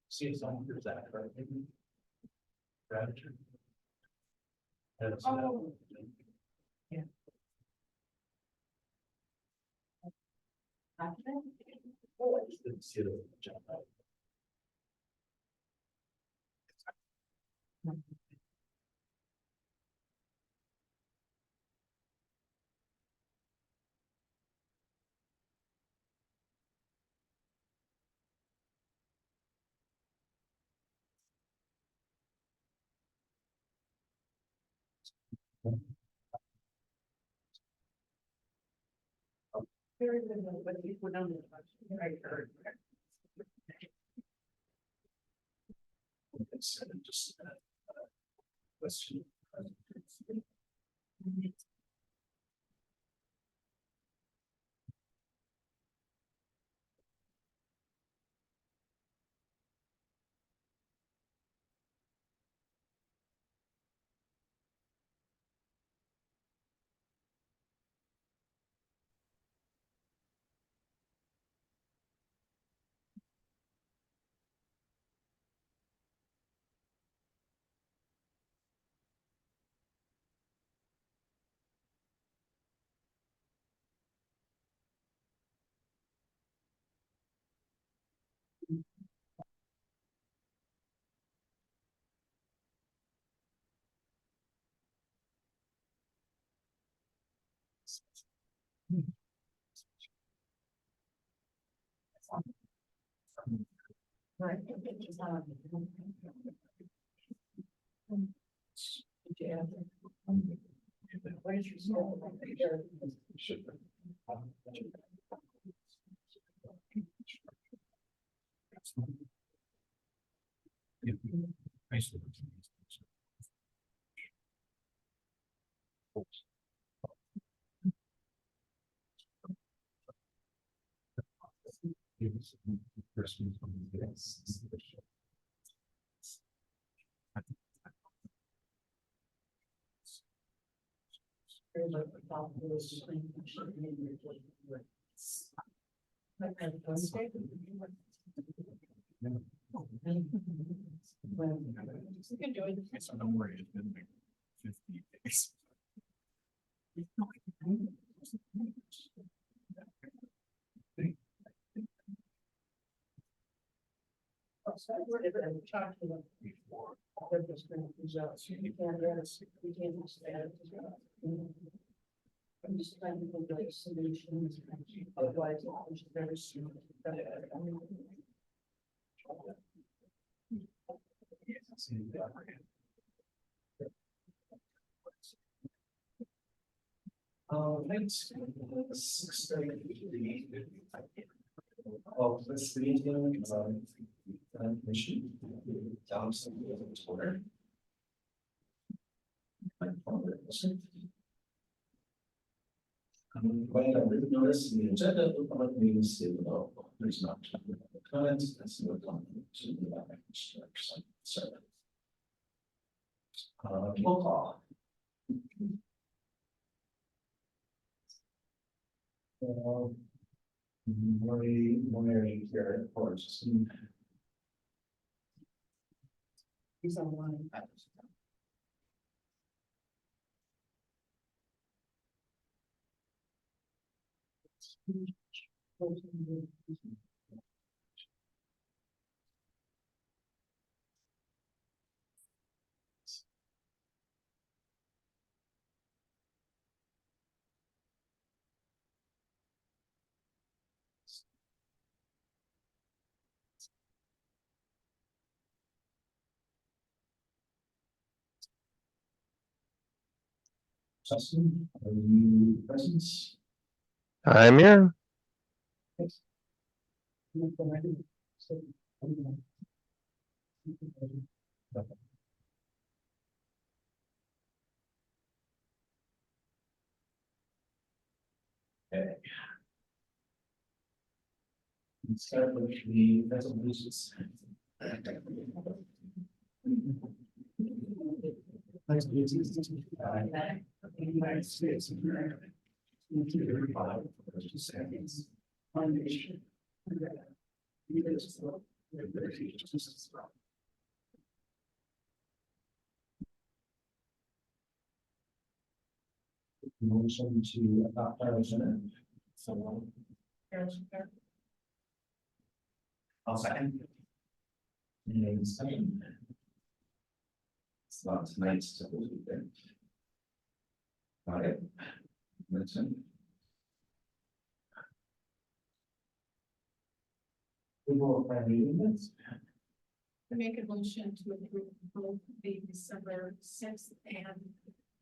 See if someone does that, right? Gratitude. That's- Oh. Oh, I just didn't see it jump out. Very good, but if we're done with it, I heard. It's just question. Right. Where's your soul? Should. It's a number, it's been like 50 days. Before. I'm just trying to think of solutions, otherwise it's very soon. Thanks. 6:30. Of this meeting, mission, Thompson, Twitter. When I did notice in the agenda, the public meetings say below, there's not comments, that's no comment to the survey. Roll call. Maury here, of course. He's online. Justin, are you present? I'm here. Okay. Let's start with the resolutions. United States of America. Foundation. Motion to adopt our agenda. I'll second. Any discussion? It's not tonight's typical thing. All right. Mention. We will have meeting minutes. I make a motion to approve both the December sixth and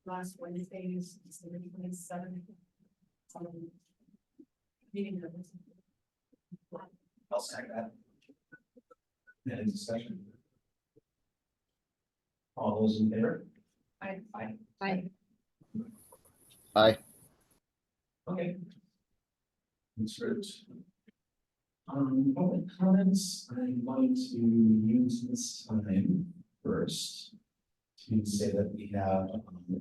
last Wednesday's December 27th. Meeting minutes. I'll second that. Any discussion? All those in favor? Aye. Aye. Aye. Okay. That's good. Public comments, I'm going to use this time first to say that we have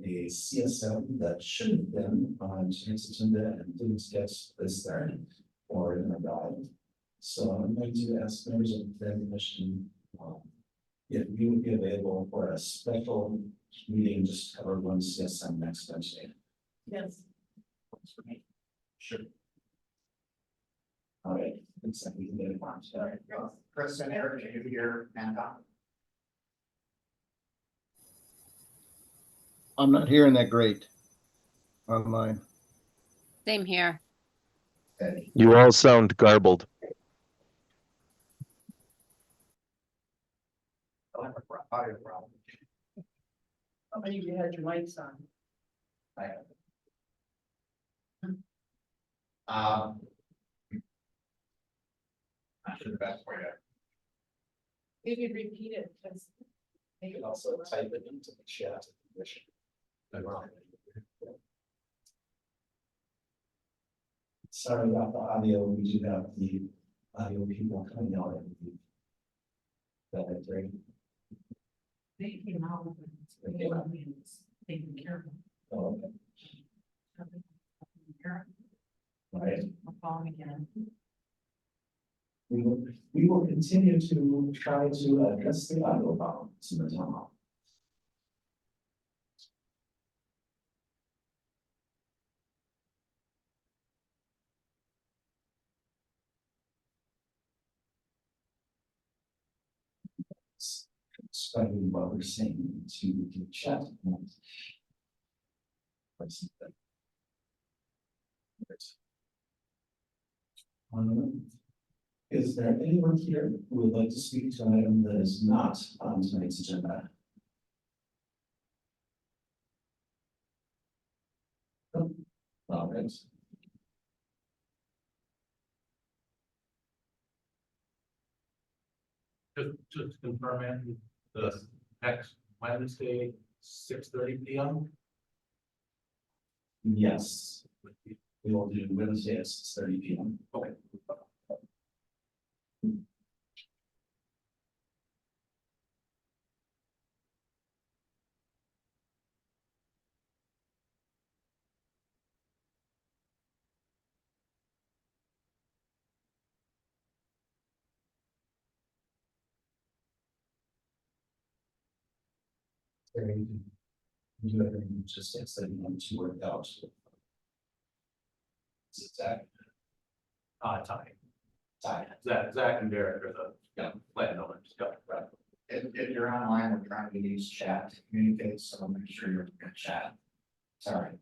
a CSM that should have been on tonight's agenda and didn't get this there or in our guide. So I'm going to ask members of the commission if you would be available for a special meeting, just to cover one CSM next Wednesday. Yes. Sure. All right, looks like we can get it on. Chris and Eric, are you here, Hancock? I'm not hearing that great online. Same here. Eddie? You all sound garbled. I'll have a audio problem. How many of you had your mics on? I have. Not sure the best for you. Maybe repeat it, because. You can also type it into the chat. Sorry about the audio, we do have the audio people coming out. That's great. They came out with it. Taking care of Oh, okay. them. All right. I'll call them again. We will continue to try to address the audio problems in the town hall. Describing what we're saying to the chat. Is there anyone here who would like to speak to an item that is not on tonight's agenda? All right. Just to confirm, in the next Wednesday, 6:30 p.m. Yes, we will do Wednesday at 6:30 p.m. Okay. You have any just that you want to work out. Is it Zach? Ty. Ty. Zach and Derek are the plan owners. Yeah, right. If you're online, we're trying to use chat to communicate, so make sure you're in chat. Sorry.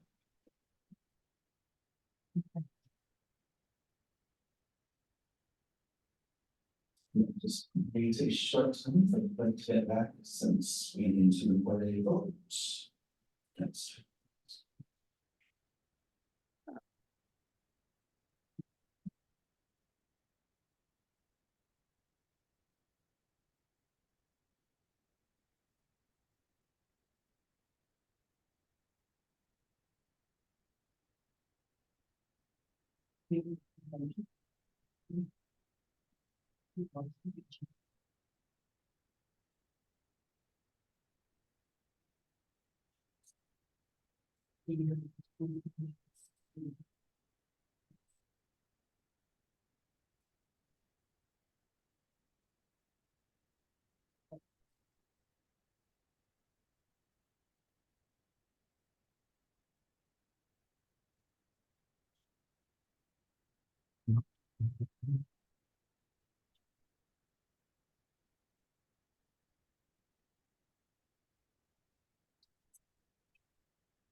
Just need a short time for the to get back since we need to report a vote. Yes.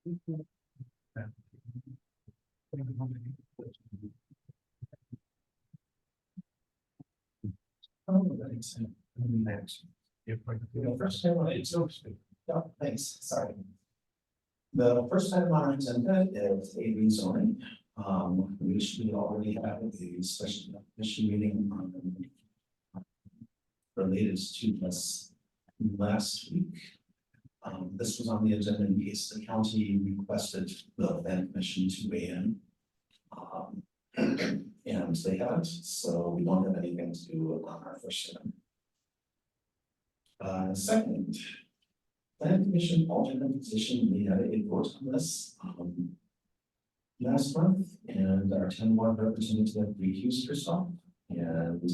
Oh, that makes sense. First time on it, so, yeah, thanks, sorry. The first item on our agenda is a rezoning, which we already have a special mission meeting on. Related to this last week. This was on the agenda in case the county requested the plan commission to weigh in. And they haven't, so we don't have anything to do on our first item. Second, plan commission alternate position, we had a vote on this, last month, and our town board representative recused herself, and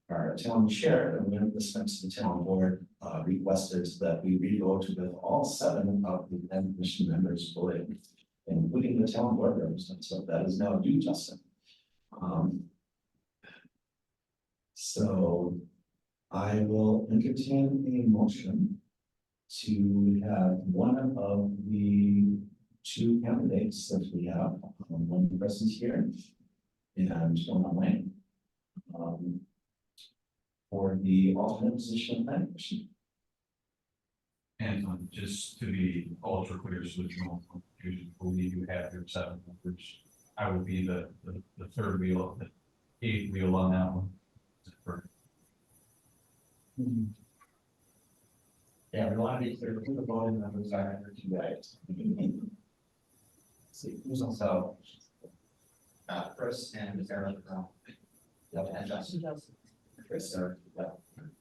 our town chair, and when this went to the town board, requested that we re-vote with all 7 of the plan commission members voting, including the town board representative, so that is now you, Justin. So I will entertain a motion to have one of the 2 candidates that we have, one present here and one online. For the alternate position of planning commission. And just to be ultra clear, so that you don't believe you have your 7 members, I would be the third wheel, the 8th wheel on that one. Yeah, we want to be clear who the voting members are for 2 guys. See, who's also. Chris and Sarah Brown. And Justin. Chris, or, yeah,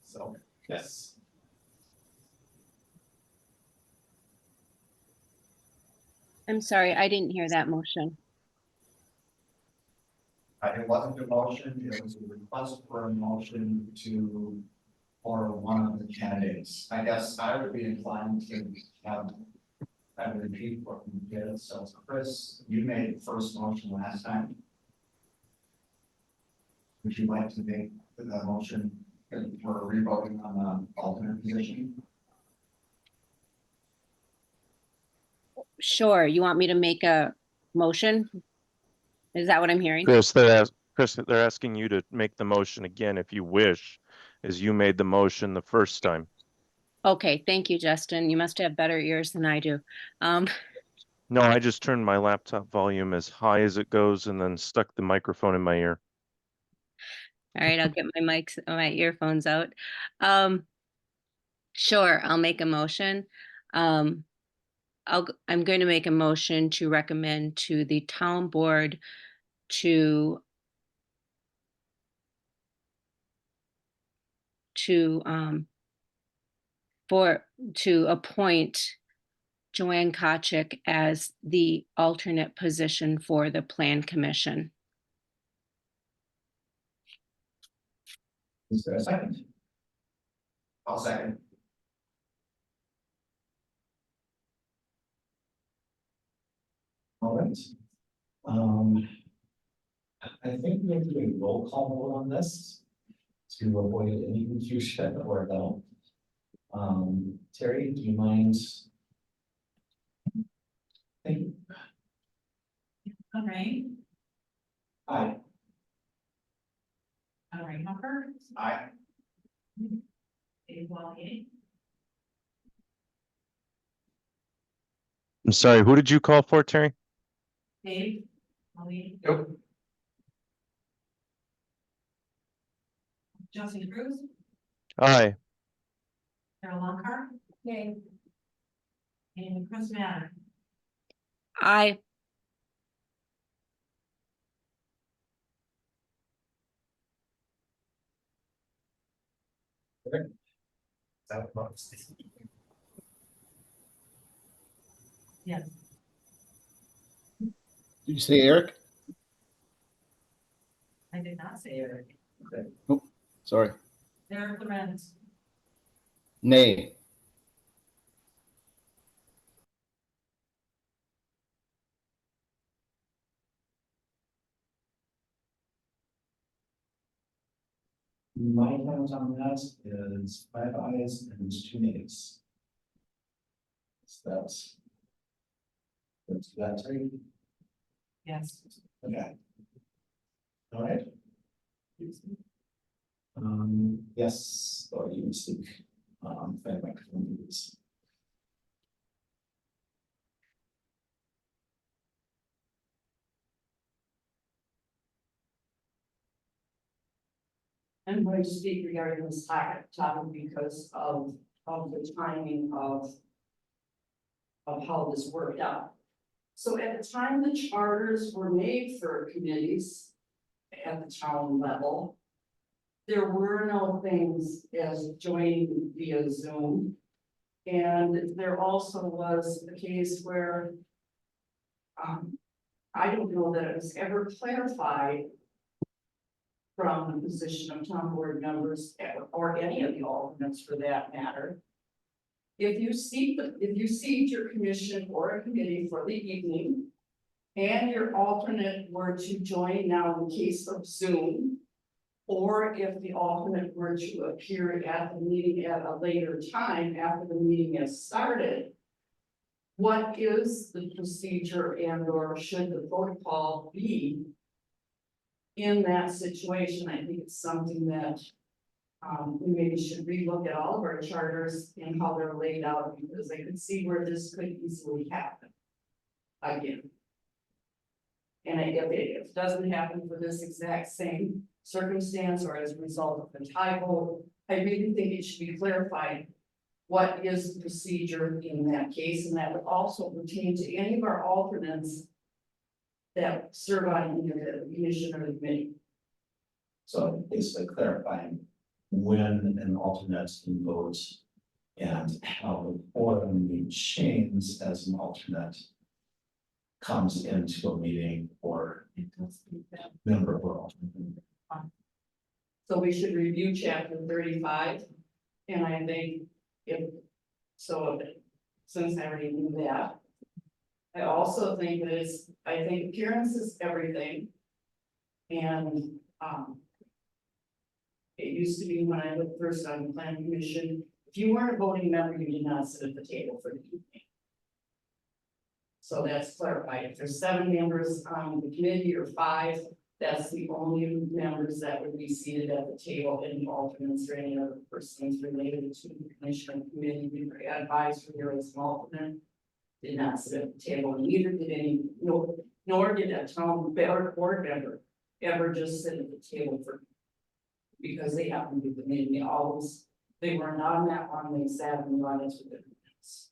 so, yes. I'm sorry, I didn't hear that motion. It wasn't a motion, it was a request for a motion to, for one of the candidates. I guess I would be inclined to have, I would repeat what you did. So Chris, you made the first motion last time. Would you like to make the motion for revoting on the alternate position? Sure, you want me to make a motion? Is that what I'm hearing? Chris, they're asking you to make the motion again if you wish, as you made the motion the first time. Okay, thank you, Justin. You must have better ears than I do. No, I just turned my laptop volume as high as it goes and then stuck the microphone in my ear. All right, I'll get my earphones out. Sure, I'll make a motion. I'm going to make a motion to recommend to the town board to appoint Joanne Kochik as the alternate position for the Plan Commission. Is there a second? I'll second. All right. I think we have to do a roll call vote on this to avoid any confusion or no. Terry, do you mind? Thank you. All right, Aye. all right, Hopper. Aye. Dave Wallier, I'm sorry, who did you call for, Terry? Dave Wallier, Yep. Justin Cruz, Aye. Carol Lockhart. Yay. And Chris Matter. Aye. Yes. Did you say Eric? I did not say Eric. Sorry. Eric Lorenz, Nay. My count on that is 5 ayes and 2 nays. So that's Let's do that, Terry. Yes. Okay. All right. Yes, or you can speak, fan microphone, please. I'm going to speak regarding this topic because of the timing of how this worked out. So at the time the charters were made for committees at the town level, there were no things as joining via Zoom. And there also was a case where I don't know that it was ever clarified from the position of town board members or any of the alternates for that matter. If you seat your commission or a committee for the evening and your alternate were to join now in the case of Zoom, or if the alternate were to appear at the meeting at a later time after the meeting has started, what is the procedure and or should the protocol be in that situation? I think it's something that we maybe should relook at all of our charters and how they're laid out, because I could see where this could easily happen again. And if it doesn't happen for this exact same circumstance or as a result of the typo, I really think it should be clarified what is the procedure in that case, and that would also pertain to any of our alternates that serve on either the commission or the committee. So basically clarifying when an alternate can vote and how the quorum being changed as an alternate comes into a meeting or member or alternate. So we should review chapter 35, and I think since I already knew that. I also think that I think appearance is everything. And, it used to be when I was first on the planning commission, if you weren't a voting member, you did not sit at the table for the evening. So that's clarified. If there's 7 members on the committee or 5, that's the only members that would be seated at the table. Any alternates or any other persons related to the commission and committee, we were advisory or as an alternate, did not sit at the table, and neither did any, nor did a town board member ever just sit at the table because they happened to be the meeting. They were not on that one, they sat in the audience with their minutes.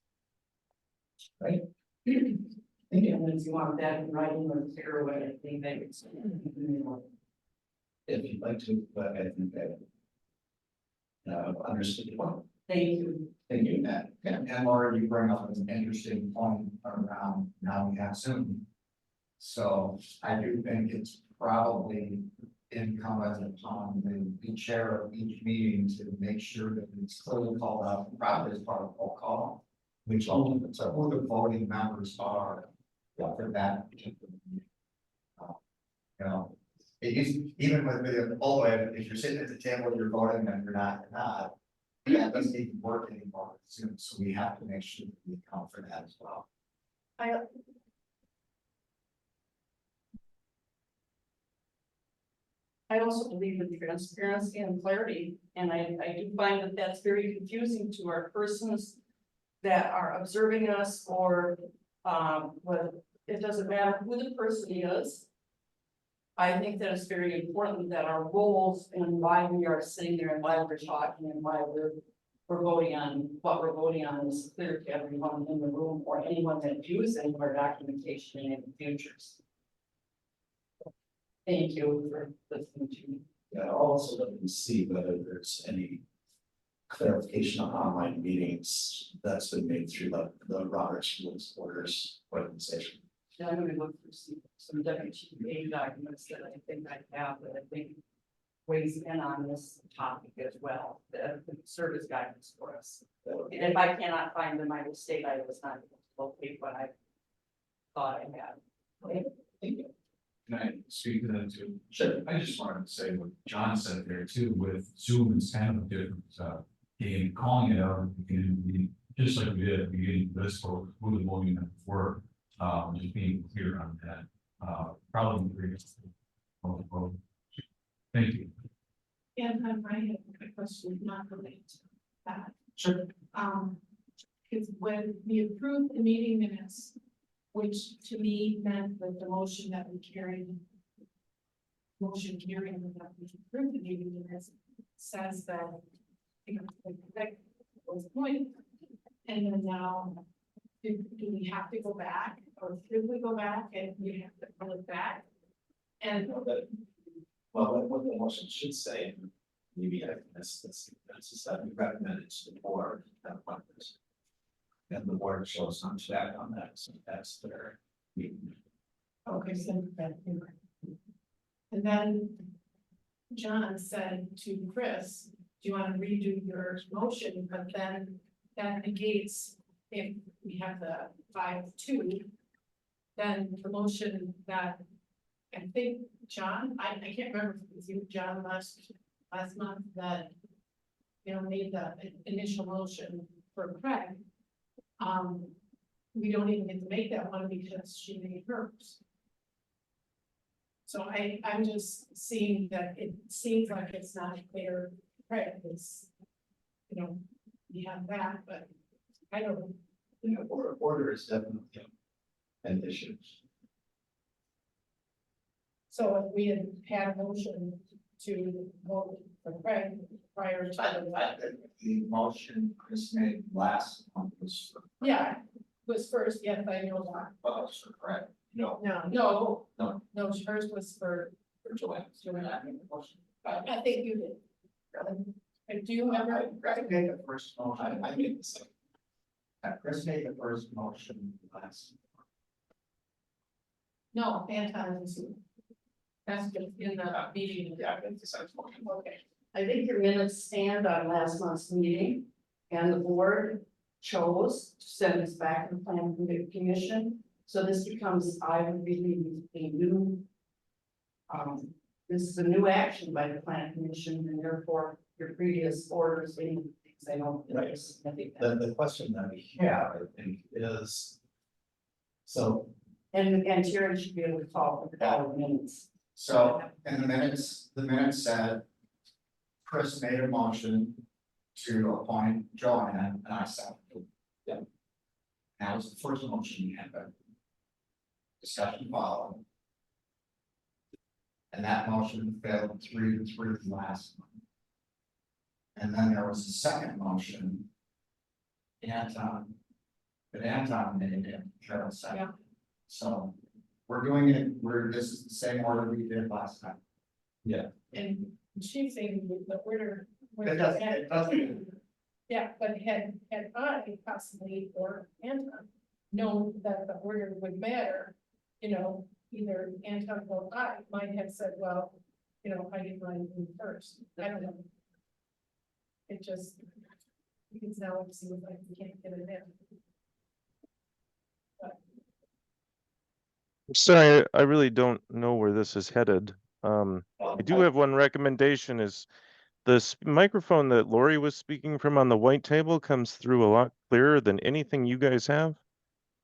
Right? And if you want that in writing or clear away, I think that it's. If you'd like to, but I think that understood it well. Thank you. Thank you, Matt. And Laura, you bring up an interesting point around now we have Zoom. So I do think it's probably incumbent upon the chair of each meeting to make sure that it's clearly called out, probably as part of the roll call, which alternates are who the voting members are for that particular meeting. You know, it is, even with the old way, if you're sitting at the table, you're voting, and you're not, that doesn't even work anymore with Zoom, so we have to make sure that we account for that as well. I also believe in transparency and clarity, and I do find that that's very confusing to our persons that are observing us, or whether it doesn't matter who the person is. I think that it's very important that our roles and why we are sitting there and why we're talking and why we're voting on what we're voting on is clear to everyone in the room or anyone that views any of our documentation in the futures. Thank you for listening to me. Yeah, I'll also let them see whether there's any clarification on online meetings that's been made through the Robert's Rules Orders organization. Now I'm gonna look for some WTA documents that I think I have that I think weighs in on this topic as well, that could serve as guidance for us. And if I cannot find them, I will state I was not able to locate what I thought I had. Okay, thank you. Can I speak to that too? Sure. I just wanted to say what John said there too, with Zoom is kind of a different, game, calling it out at the beginning of the meeting, just like we did at the beginning of this, for who the voting members were. Just being clear on that, probably agree. Thank you. And I have a question not related to that. Sure. Because when we approved the meeting minutes, which to me meant that the motion that we carried. Motion carrying that we approved the meeting minutes says that. You know, that was the point. And then now, do we have to go back, or should we go back and we have to pull it back? And Well, what the motion should say, maybe I missed this, is that we recommend it to the board that appointment. And the board shows some check on that, so that's their. okay, so and then John said to Chris, do you want to redo your motion? But then that negates if we have the 5-2. Then the motion that I think John, I can't remember if it was you, John, last month that. You know, made the initial motion for Craig. We don't even get to make that one because she made hers. So I'm just seeing that it seems like it's not clear, right, it's, you know, we have that, but I don't. You know, order is definitely an issue. So if we had a motion to vote for Craig prior to. The motion Chris made last month was Yeah, was first, yes, I know that. correct. No. No, No. no, hers was for Joanne. Joanne. I think you did. And do you remember? Chris made the first motion. I made the second. Chris made the first motion last. No, Anton is. That's just in the meeting. Yeah, I think the second motion. Okay, I think your minutes stand on last month's meeting, and the board chose to send this back to the planning commission. So this becomes, I would believe, a new. This is a new action by the planning commission, and therefore your previous orders, any things I don't. think is significant. The question that we have, I think, is. So, And Terry should be able to talk about the minutes. So in the minutes said. Chris made a motion to appoint Joanne, and I seconded. Yeah. That was the first motion you had, but. Discussion followed. And that motion failed 3-3 last month. And then there was a second motion. Anton. But Anton made it, Carol second. Yeah. So we're doing it, this is the same order we did last time. and she's saying the order. It doesn't. Yeah, but had I possibly or Anton known that the order would matter, you know, either Anton or I might have said, well, you know, I did mine first. I don't know. It just, because now it seems like we can't get it in. Sorry, I really don't know where this is headed. I do have one recommendation is the microphone that Lori was speaking from on the white table comes through a lot clearer than anything you guys have.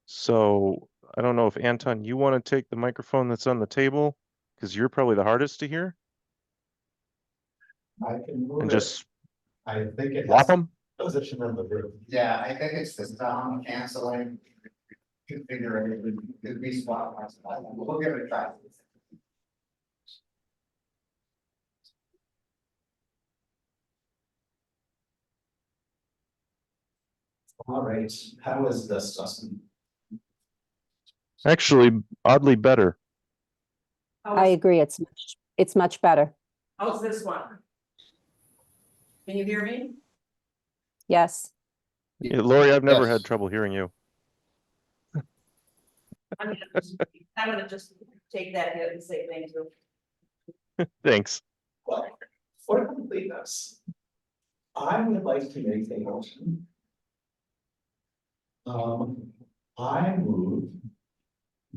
So I don't know if Anton, you want to take the microphone that's on the table because you're probably the hardest to hear I can move and it. just I think it whop has them. position in the room. Yeah, I think it's the sound canceling. Configuration, could be swap. We'll give it a try. All right, how is this, Justin? Actually, oddly better. I agree. It's much better. How's this one? Can you hear me? Yes. Yeah, Lori, I've never Yes. had trouble hearing you. I'm gonna just take that hit and say thank you. Thanks. Well, for completeness, I would like to make a motion. I move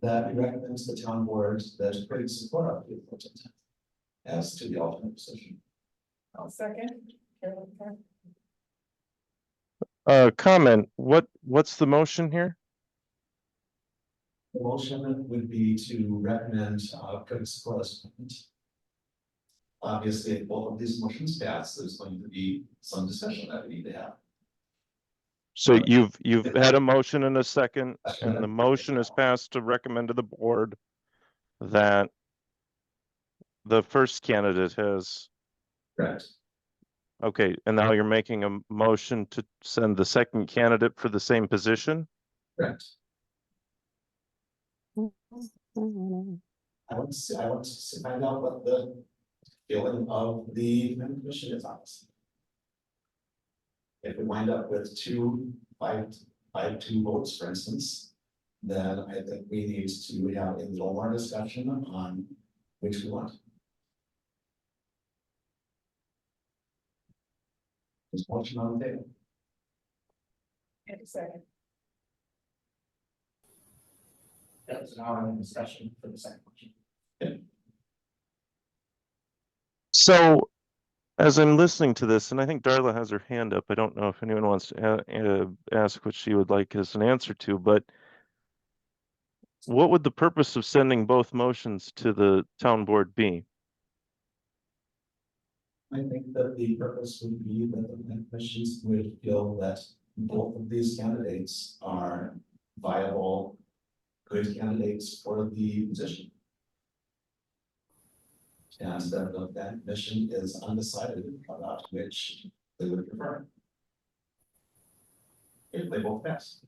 that we recommend to the town board that Craig support of the appointment as to the alternate position. I'll second. Carol, Comment, what's the motion here? The motion would be to recommend, Curtis Sikola as president. Obviously, if both of these motions pass, there's going to be some discussion that we need to have. So you've had a motion and a second, and the motion is passed to recommend to the board that the first candidate has, Correct. okay, and now you're making a motion to send the second candidate for the same position? Correct. I want to find out what the feeling of the planning commission is on this. If we wind up with 5-2 votes, for instance, then I think we need to have a little more discussion on which we want. There's motion on the table. And a second. That was an hour in discussion for the second motion. So, as I'm listening to this, and I think Darla has her hand up, I don't know if anyone wants to ask what she would like as an answer to, but what would the purpose of sending both motions to the town board be? I think that the purpose would be that the planning commissions would feel that both of these candidates are viable, good candidates for the position. And that the planning commission is undecided about which they would prefer. If they both pass.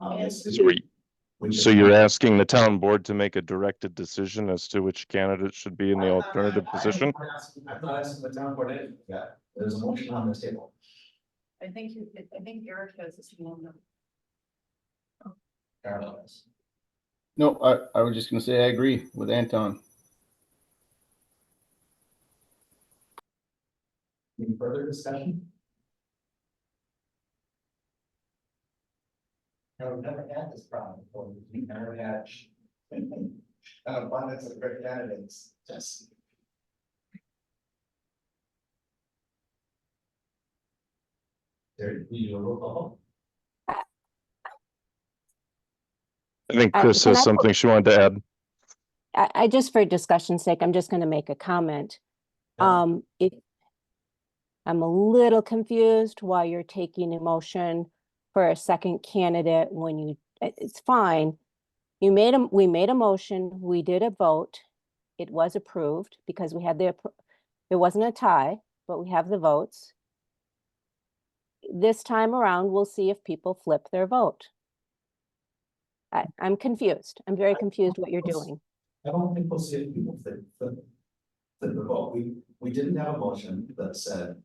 Obviously, So you're asking the town board to make a directed decision as to which candidate should be in the alternative position? I'm not asking the town board anything yet. There's a motion on the table. I think Eric has his hand up. Carlos. No, I was just gonna say I agree with Anton. Any further discussion? No, we've never had this problem before. We've never had an abundance of great candidates. Yes. There, you roll call. I think I- Chris can has I- something she wanted to add. I just, for discussion's sake, I'm just gonna make a comment. Yeah. If I'm a little confused why you're taking a motion for a second candidate when it's fine. We made a motion, we did a vote. It was approved because we had it wasn't a tie, but we have the votes. This time around, we'll see if people flip their vote. I'm confused. I'm very confused what you're doing. I don't think we'll see if people flip the vote. We didn't have a motion that said,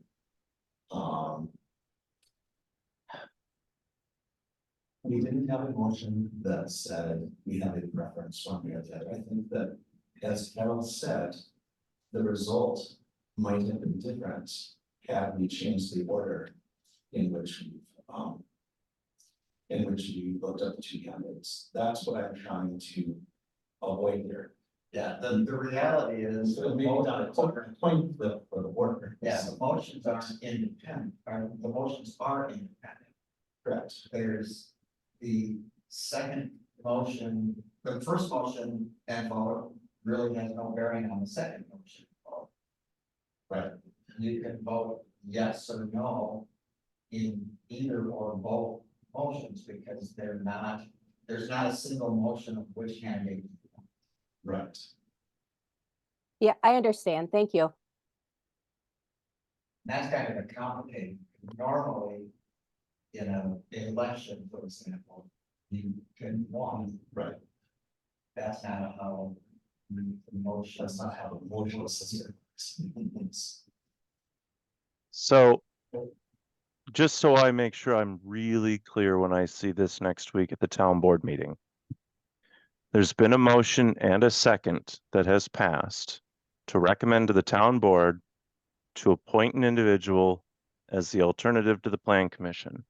we didn't have a motion that said we have a preference one way or the other. I think that, as Carol said, the result might have been different had we changed the order in which we looked up the two candidates. That's what I'm trying to avoid here. Yeah, the reality is. So maybe not a point flip for the order. Yeah, the motions aren't independent, the motions are independent. Correct. There's the second motion, the first motion and vote really has no bearing on the second motion. Vote. Right. You can vote yes or no in either or both motions because there's not a single motion of which candidate. Right. Yeah, I understand. Thank you. That's kind of a complicated, normally in an election, for example, you can one, Right. that's not how the motion. That's not how the motion system works. So, just so I make sure I'm really clear when I see this next week at the town board meeting. There's been a motion and a second that has passed to recommend to the town board to appoint an individual as the alternative to the plan commission.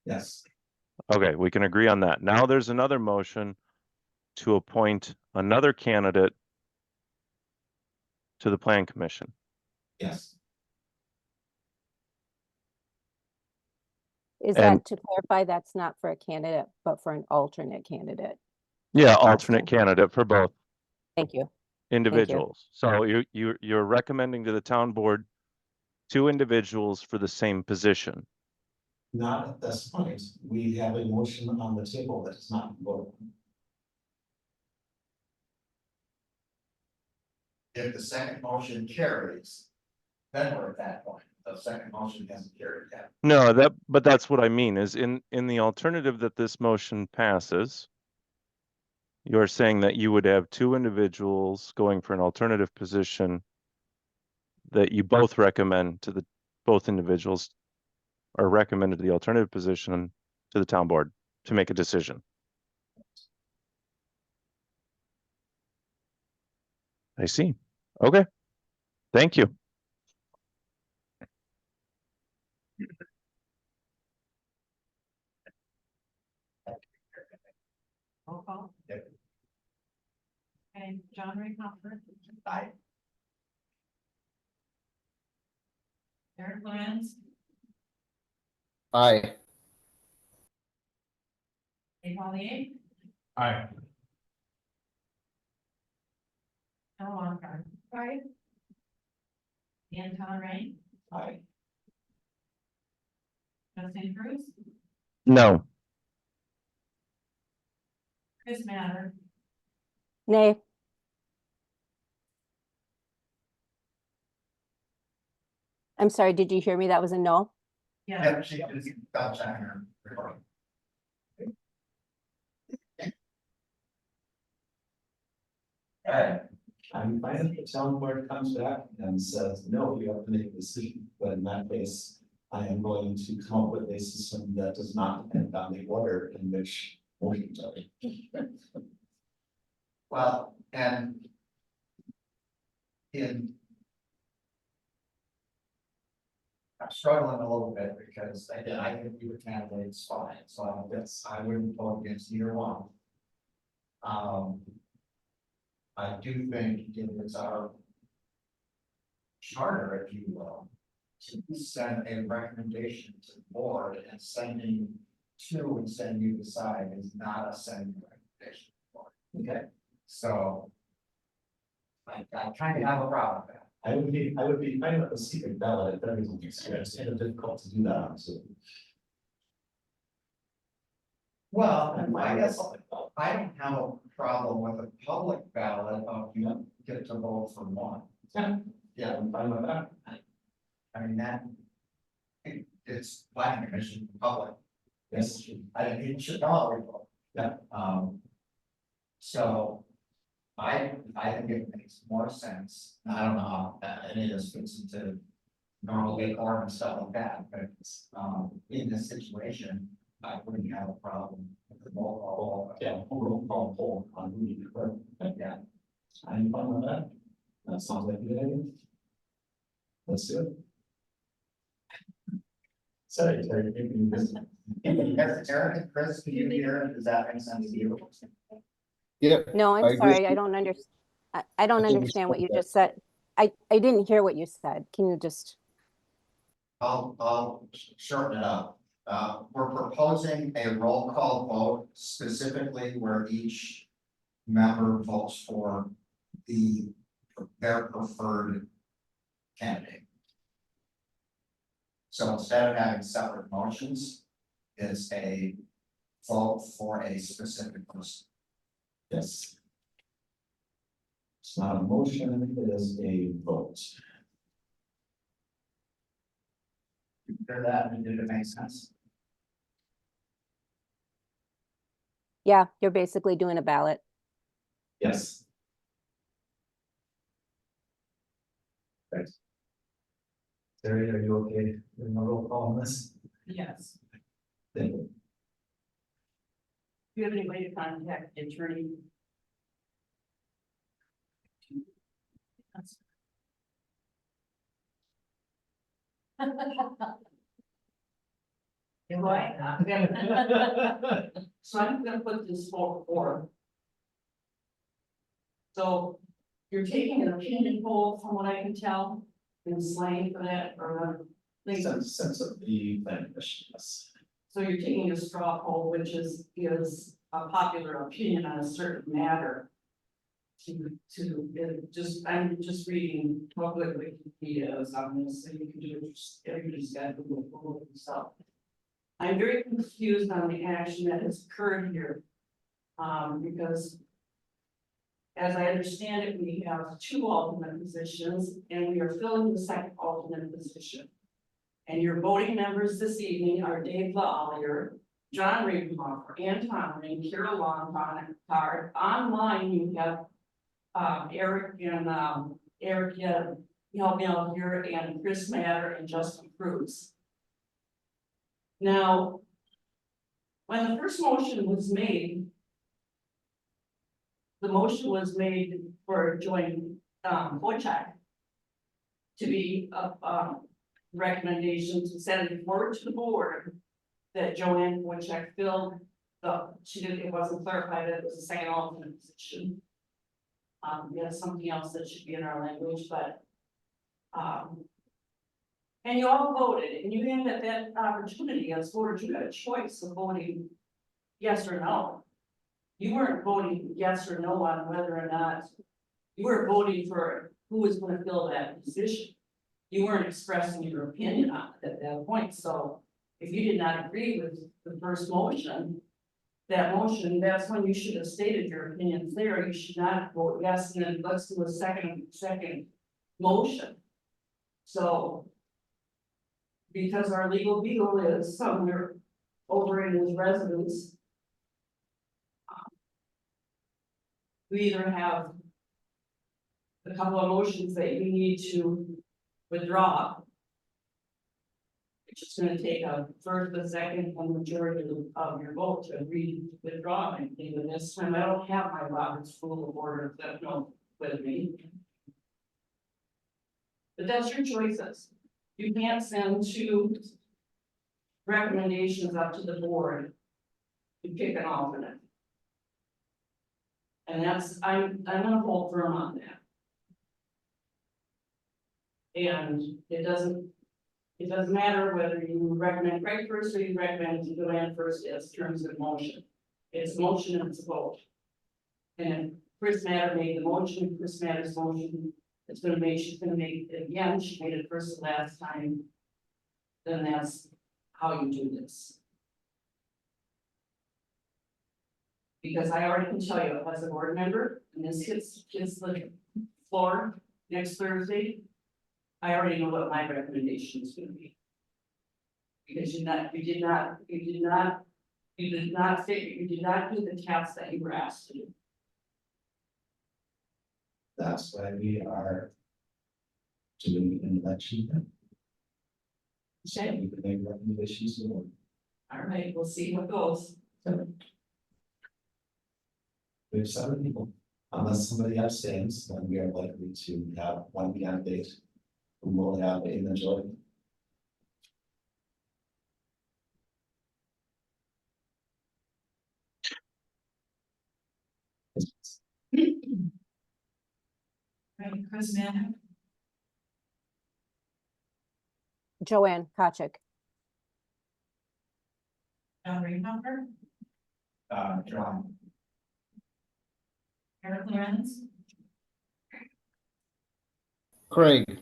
Yes. Okay, we can agree on that. Now there's another motion to appoint another candidate to the plan commission. Yes. Is And- that to clarify, that's not for a candidate, but for an alternate candidate? Yeah, alternate candidate for both Thank you. individuals. So you're recommending to the town board 2 individuals for the same position. Not at this point. We have a motion on the table that is not voted. If the second motion carries, then we're at that point. The second motion hasn't carried yet. No, but that's what I mean, is in the alternative that this motion passes, you're saying that you would have 2 individuals going for an alternative position that you both recommend to both individuals are recommended to the alternative position to the town board to make a decision. I see. Okay. Thank you. Roll call. Yep. Okay, John Ray Comfort. Aye. Eric Lance, Aye. Dave Hollier, Aye. Al Longcor. Aye. Anton Ray, Aye. Justin Cruz, No. Chris Matter, Nay, I'm sorry, did you hear me? That was a no? yeah, Yep, she is about her recording. Alright, I'm fine if the town board comes back and says, no, you have to make a decision, but in that case. I am going to come up with a system that does not depend on the order in which motions are. Well, and in I'm struggling a little bit because again, I think you were candidates fine, so I wouldn't vote against either one. I do think it is our charter, if you will, to send a recommendation to the board, and sending 2 and send you decide is not a sending recommendation. to the board. Okay, So I kind of have a problem with that. I would be fine with a secret ballot if everything is fair. It's kind of difficult to do that on Zoom. Well, I guess I don't have a problem with a public ballot of you get to vote for one. Yeah, I'm fine with that. I mean, that. It's planning commission public. Yes. I think it should know how we vote. Yeah. So. I think it makes more sense. I don't know how any of this fits into normal decorum and stuff like that, but in this situation, I wouldn't have a problem with the vote. Yeah, roll call poll on who you prefer. Yeah. I'm fine with that. That sounds like a good idea. Let's do it. Sorry, Terry, you're making me busy. Eric and Chris, can you hear? Does that make sense to you? Yeah, No, I I'm agree. sorry, I don't I don't I think we understand what you spoke that. just said. I didn't hear what you said. Can you just, I'll shorten it up. We're proposing a roll call vote specifically where each member votes for their preferred candidate. So instead of having separate motions, it's a vote for a specific person. Yes. It's not a motion, it is a vote. Hear that, and did it make sense? yeah, you're basically doing a ballot. Yes. Right. Terry, are you okay with a roll call on this? Yes. Thank you. Do you have any way to contact the attorney? So I'm gonna put this forward. So you're taking an opinion poll from what I can tell, in slang for that, or Makes sense of the planning commission, yes. So you're taking a straw poll, which is a popular opinion on a certain matter. I'm just reading public Wikipedia's on this, so you can do it, everybody's got to Google themselves. I'm very confused on the action that has occurred here. Because as I understand it, we have 2 alternate positions and we are filling the second alternate position. And your voting members this evening are Dave LaOllier, John Regenhofer, Ann Tomlin, Carol Longcard. Online, you have Eric and Eric, help me out here, and Chris Matter and Justin Cruz. Now, when the first motion was made, the motion was made for Joanne Wojcik to be a recommendation to send it forward to the board that Joanne Wojcik filled it wasn't clarified that it was a second alternate position. We have something else that should be in our language, but and you all voted, and you had that opportunity as voters, you had a choice of voting yes or no. You weren't voting yes or no on whether or not, you were voting for who was going to fill that position. You weren't expressing your opinion on it at that point, so if you did not agree with the first motion, that's when you should have stated your opinion clear. You should not vote yes, and then let's do a second motion. So, because our legal beagle is somewhere over in his residence, we either have a couple of motions that you need to withdraw, which is going to take a first, a second, and majority of your vote to agree to withdraw anything. But this time, I don't have my Robert's Rule of Order that no with me. But that's your choices. You can't send 2 recommendations up to the board to pick an alternate. And I'm gonna hold firm on that. And it doesn't matter whether you recommend Craig first or you recommend Joanne first as terms of motion. It's motion and it's a vote. And Chris Matter made the motion, Chris Matter's motion, she's gonna make it again, she made it first and last time. Then that's how you do this. Because I already can tell you, as a board member, and this hits the floor next Thursday, I already know what my recommendation is gonna be. Because you did not do the task that you were asked to do. That's why we are doing an election. So we can make recommendations to the board. All right, we'll see what goes. We have 7 people. Unless somebody abstains, then we are likely to have 1 candidate who will have a majority. Right, Chris Matter, Joanne Kochik. John Regenhofer, John, Eric Lorenz, Craig,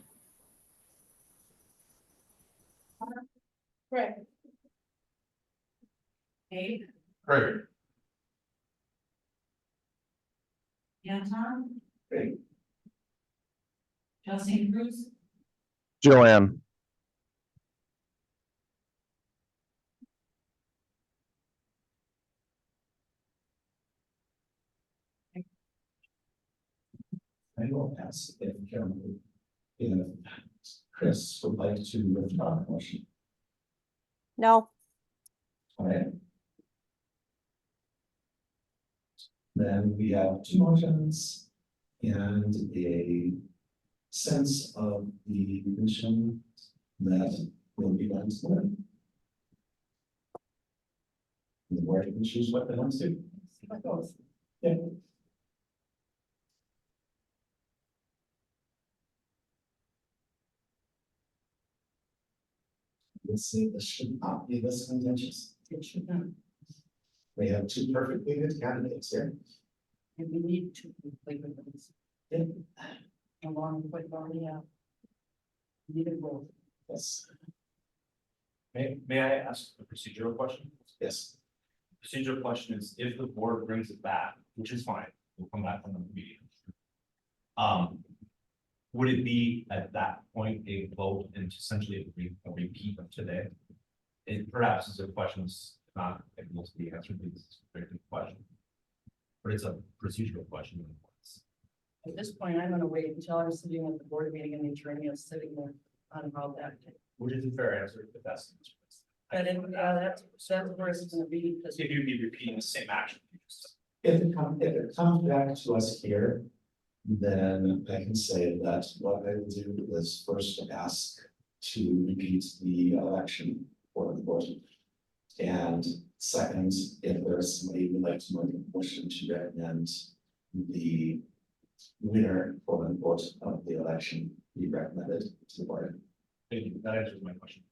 Right. Dave, Great. Anton, Great. Justin Cruz, Joanne. I will ask if Karen, if Chris would like to withdraw the motion. No, All right. Then we have 2 motions and a sense of the mission that will be done to them. The board can choose what they want to do. Yeah. Let's see, this should not be this contentious. It should not, We have two perfectly good candidates here. and we need to complete with this. Yeah. Along with what we have. Need a vote. Yes, May I ask a procedural question? yes. Procedural question is, if the board brings it back, which is fine, we'll come back from the meeting. Would it be at that point a vote and essentially a repeat of today? And perhaps it's a question that's not able to be answered because it's a very good question. But it's a procedural question. At this point, I'm gonna wait until I'm sitting at the board meeting and the attorney is sitting there on how that. Which is a fair answer, but that's. That's where it's gonna be, because If you'd be repeating the same action. If it comes back to us here, then I can say that what I will do is first ask to repeat the election for the board. And second, if there's somebody who would like to make a motion to recommend the winner for the vote of the election be recommended to the board. Thank you, that answers my question.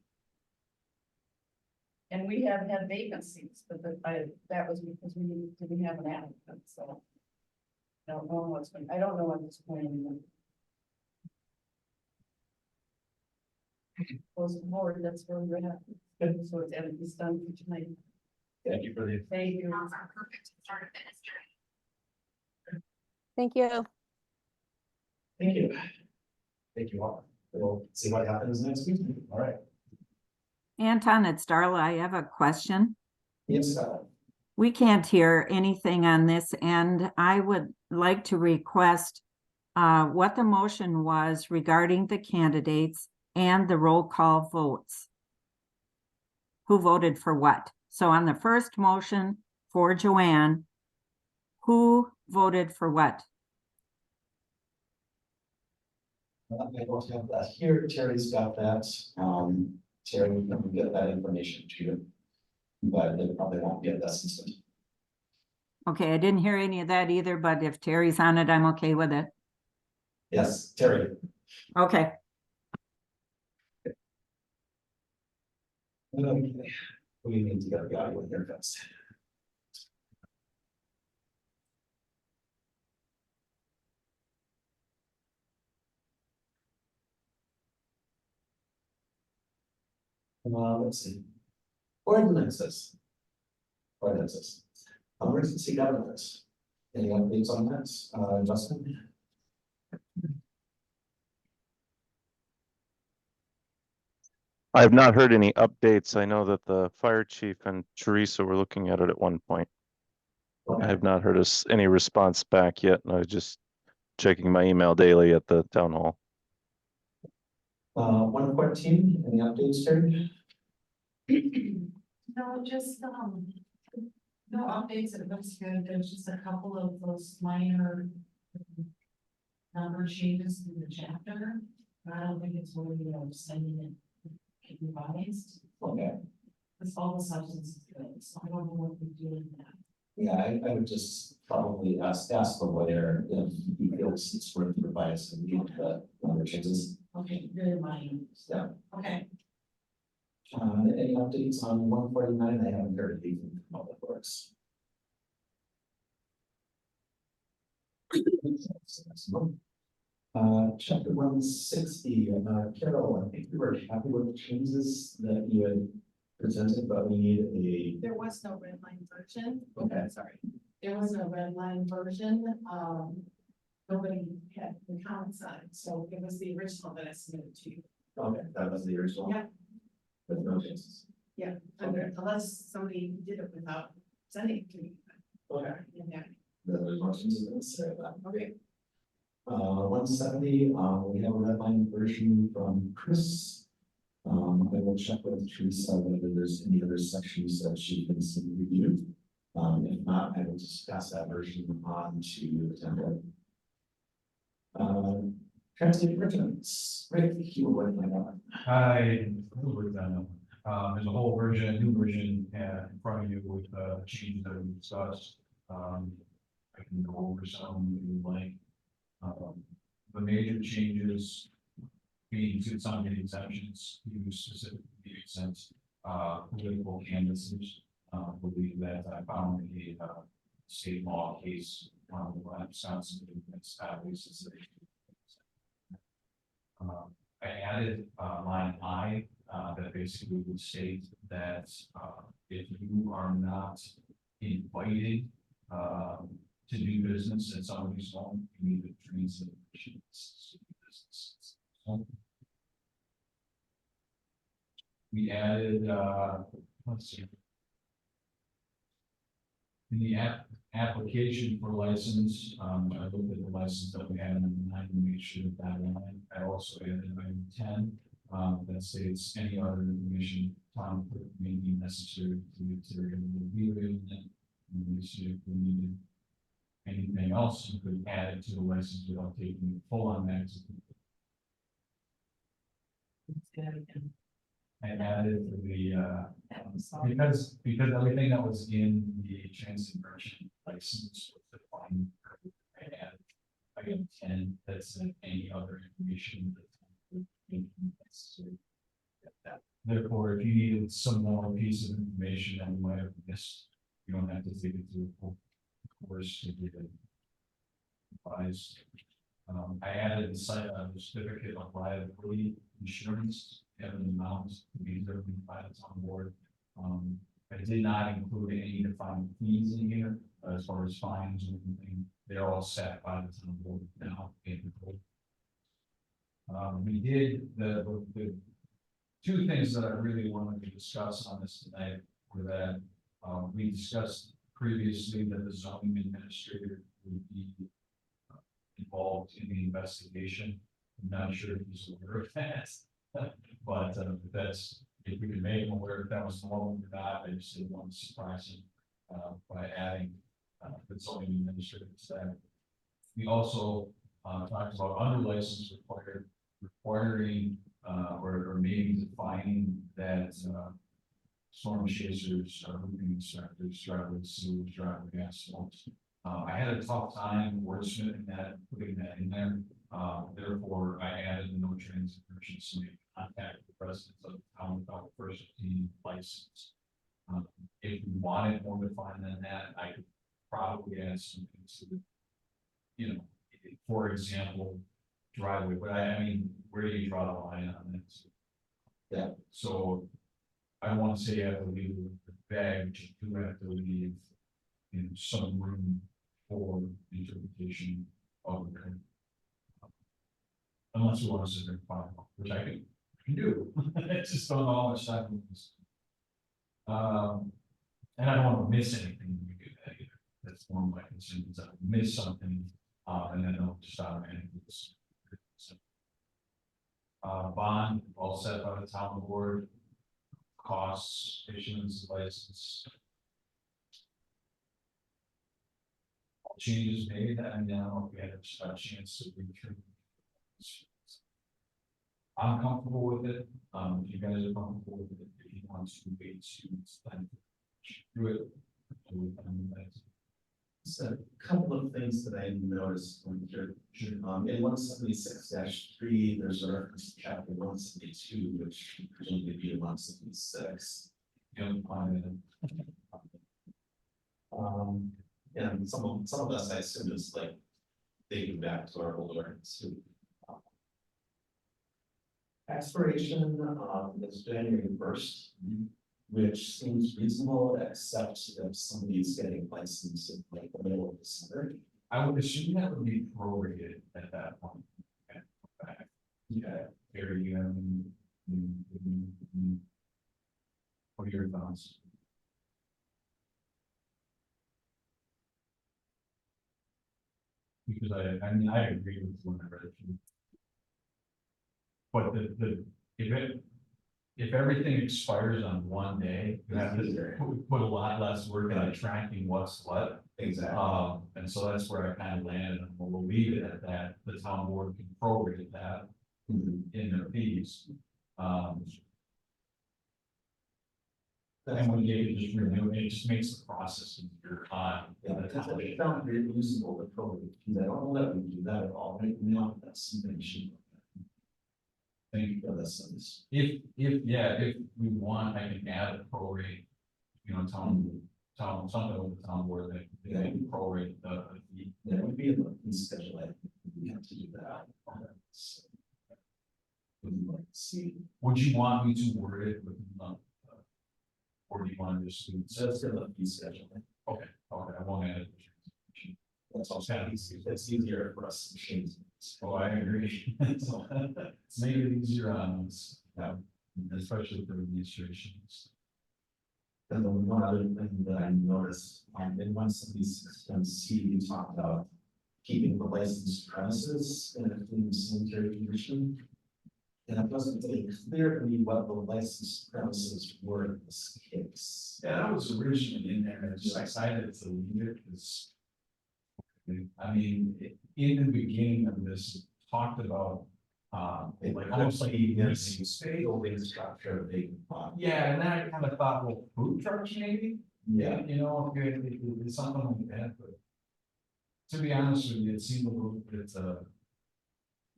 and we have had vacancies, but that was because we didn't have an applicant, so. I don't know what's going, I don't know at this point anymore. Close the board, that's where we're at. So it's done for tonight. Thank you for the. Thank you. Thank you. Thank you. Thank you all. We'll see what happens next week. All right. Anton, it's Darla. I have a question. Yes, We can't hear anything on this, and I would like to request what the motion was regarding the candidates and the roll call votes. Who voted for what? So on the first motion for Joanne, who voted for what? I don't have that here. Terry's got that. Terry can get that information to you. But they probably won't get that system. Okay, I didn't hear any of that either, but if Terry's on it, I'm okay with it. Yes, Terry. Okay. Okay. We need to get the audio in here first. Let's see. Ordinances. Ordinances. Emergency governance. Any updates on that, Justin? I have not heard any updates. I know that the fire chief and Teresa were looking at it at one point. I have not heard any response back yet, and I was just checking my email daily at the town hall. 114, any updates, Terry? No, just, no updates, it looks good, there's just a couple of those minor number changes in the chapter. I don't think it's really, sending it revised, Okay, because all the substance is good, so I don't know what we do in that. yeah, I would just probably ask the lawyer if he feels it's worth the advice and leave the number changes. Okay, really minor. Yeah. Okay. Any updates on 149? I haven't heard anything from Public Works. Chapter 160, Carol, I think we were happy with the changes that you had presented, but we need There was no red line version. Okay. Sorry. There was no red line version. Nobody had the comments on it, so it was the original that I submitted to you. okay, that was the original. Yeah. With no changes. Yeah, Okay. unless somebody did it without sending it to me. Okay. Yeah, The motions are going to say that. okay. 170, we have a red line version from Chris. I will check with Teresa whether there's any other sections that she can review. If not, I will just pass that version on to the template. Transit regiments, Rick, you were working on I worked on them. There's a whole version, new version in front of you with changes that we discussed. I can go over some if you like. The major changes being to some of the exemptions, you specifically exempt political candidacies believe that I found a, state law case, that sounds to be established. I added, line I, that basically would state that, if you are not invited, to do business at somebody's home, you need to translate business. We added, let's see. In the application for license, I looked at the license that we had in line to make sure that line. I also added item 10, that states any other information town clerk may be necessary to consider reviewing it. And we see if we needed anything else, you could add it to the license without taking it full on that. I added for the, because everything that was in the transit merchant license was defined. I added item 10 that said any other information that may be necessary. Therefore, if you needed some more piece of information that you might have missed, you don't have to take it through the full course to get it advised. I added the certificate of liability insurance and the amount to be determined by the town board. I did not include any defined fees in here as far as fines or anything. They're all set by the town board now in the code. We did the two things that I really wanted to discuss on this tonight were that we discussed previously that the zoning administrator would be involved in the investigation. I'm not sure if he's aware of that, but that's, if we can make him aware if that was normal or not. I just didn't want to surprise him by adding the zoning administrator staff. We also talked about under license requiring or maybe defining that storm chasers, roofing inspectors, driveway sewage, driveway asphalt. I had a tough time wordsmithing that, putting that in there. Therefore, I added no transit merchants to contact the residents of the town without first obtaining license. If you wanted more defined than that, I could probably add something to the, you know, for example, driveway, but I mean, where do you draw the line on that? Yeah. So I want to say you have to leave the bag, but you do have to leave some room for interpretation of the code. Unless you want to sit there and file, which I can do. I just don't know how much time it is. And I don't want to miss anything when we do that either. That's one of my concerns. I miss something, and then I'll just automatically. Bond, all set by the town board. Costs, issuance, license. Changes made, and now we had a chance to read through. I'm comfortable with it. If you guys are comfortable with it, if you want to wait to do it. So a couple of things that I noticed when you're, in 176-3, there's a reference to chapter 172, which presumably be 176. And some of us, I assume, is like dating back to our older expiration is January 1st, which seems reasonable, except if somebody's getting licensed in like the middle of December. I would assume that would be prorated at that point. Yeah, there you go. What are your thoughts? Because I mean, I agree with one I read it. But if everything expires on one day, you have to put a lot less work in tracking what's what. Exactly. And so that's where I kind of landed, and we'll leave it at that. The town board can prorate that in their fees. And when you just renew it, it just makes the process easier on. Yeah, because I found it reasonable to probably, because I don't know that we do that at all right now. That's something she. Thank you for this. If we want, I can add a prorate you know, something with the town board that they prorate the fee. That would be in the fee schedule, I think we have to do that. So, would you like to see, Would you want me to word it with, or do you want to just? so it's in the fee schedule, Okay, I won't add it. that's also easy, it's easier for us to change. Oh, I agree. So, it's make it easier on us, especially for administrations. And then one other thing that I noticed, in one of these systems, you talk about keeping the licensed premises in a clean sanitary condition. And it wasn't really clear to me what the licensed premises were in this case. Yeah, that was originally in there, and just I decided to leave it because. I mean, in the beginning of this, it talked about, like almost like a space. Building structure, big. Yeah, and then I kind of thought, well, food trucks maybe? Yeah, You know, if it's something like that, but. To be honest with you, it seemed a little bit,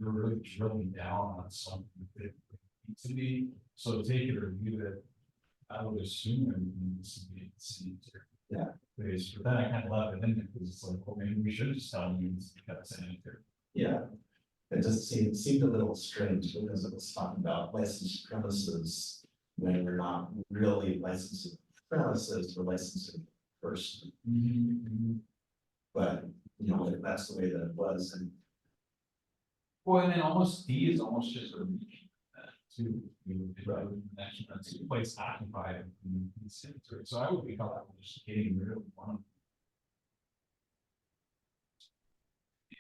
you're really drilling down on something that it needs to be, so take it or leave it. I would assume everything needs to be sanitary. Yeah. But then I kind of left it in there because it's like, well, maybe we should just tell you it's got sanitary. yeah. It just seemed a little strange because it was talking about licensed premises when we're not really licensing premises, we're licensing person. But, you know, if that's the way that it was, and Well, and then almost D is almost just a reach too. You know, that's a place occupied in sanitary, so I would be comfortable just getting rid of one.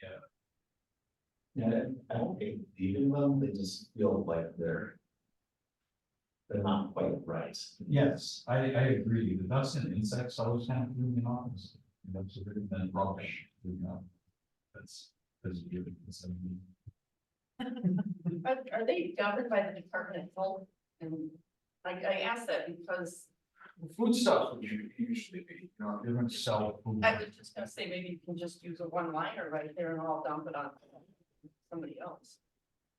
Yeah. yeah, I don't hate leaving them, they just feel like they're not quite right. Yes, I agree. The dust and insects always kind of threw me off. You know, so then rubbish, you know, that's really. Are they governed by the Department of Health? And I ask that because Food stuff would usually be, you know, you're going to sell food. I was just gonna say, maybe you can just use a one-liner right there and all dump it on somebody else.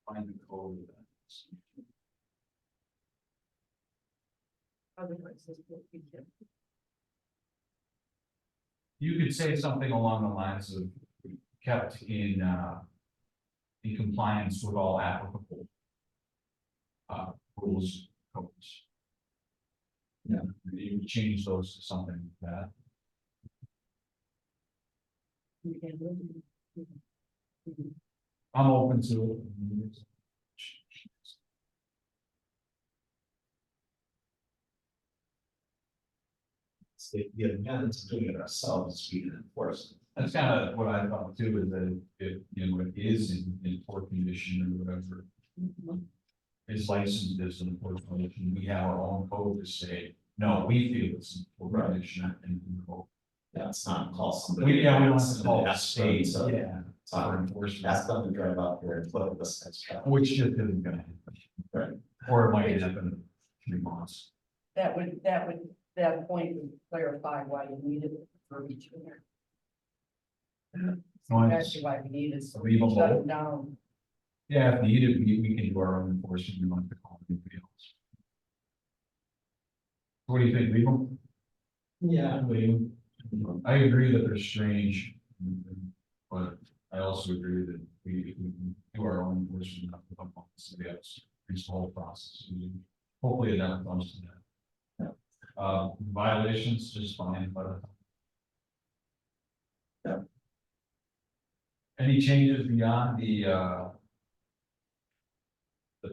Find the code. Otherwise, this will be different. You could say something along the lines of kept in compliance with all applicable rules, codes. Yeah. You would change those to something like that. I'm open to it. It's the advantage of doing it ourselves, we can enforce it. That's kind of what I thought too, is that if, you know, it is in poor condition or whatever. Is licensed as an poor condition, we have our own code to say, no, we feel it's in poor condition and code. Yeah, it's not call somebody. We don't have to else call and the ask them state, to- yeah, for enforcement, Ask them to drive out here and put this extra. which just isn't gonna happen. Right. Or it might happen in 3 months. That point would clarify why you needed it for each year. Actually, why we need it, so we Leave 'em shut both. it down. Yeah, if needed, we can do our own enforcement, we don't have to call anybody else. What do you think, legal? Yeah. Legal. I agree that they're strange, but I also agree that we can do our own enforcement, not put up on somebody else, this whole process. Hopefully that comes to that. Violations, just fine, but. Yeah. Any changes beyond the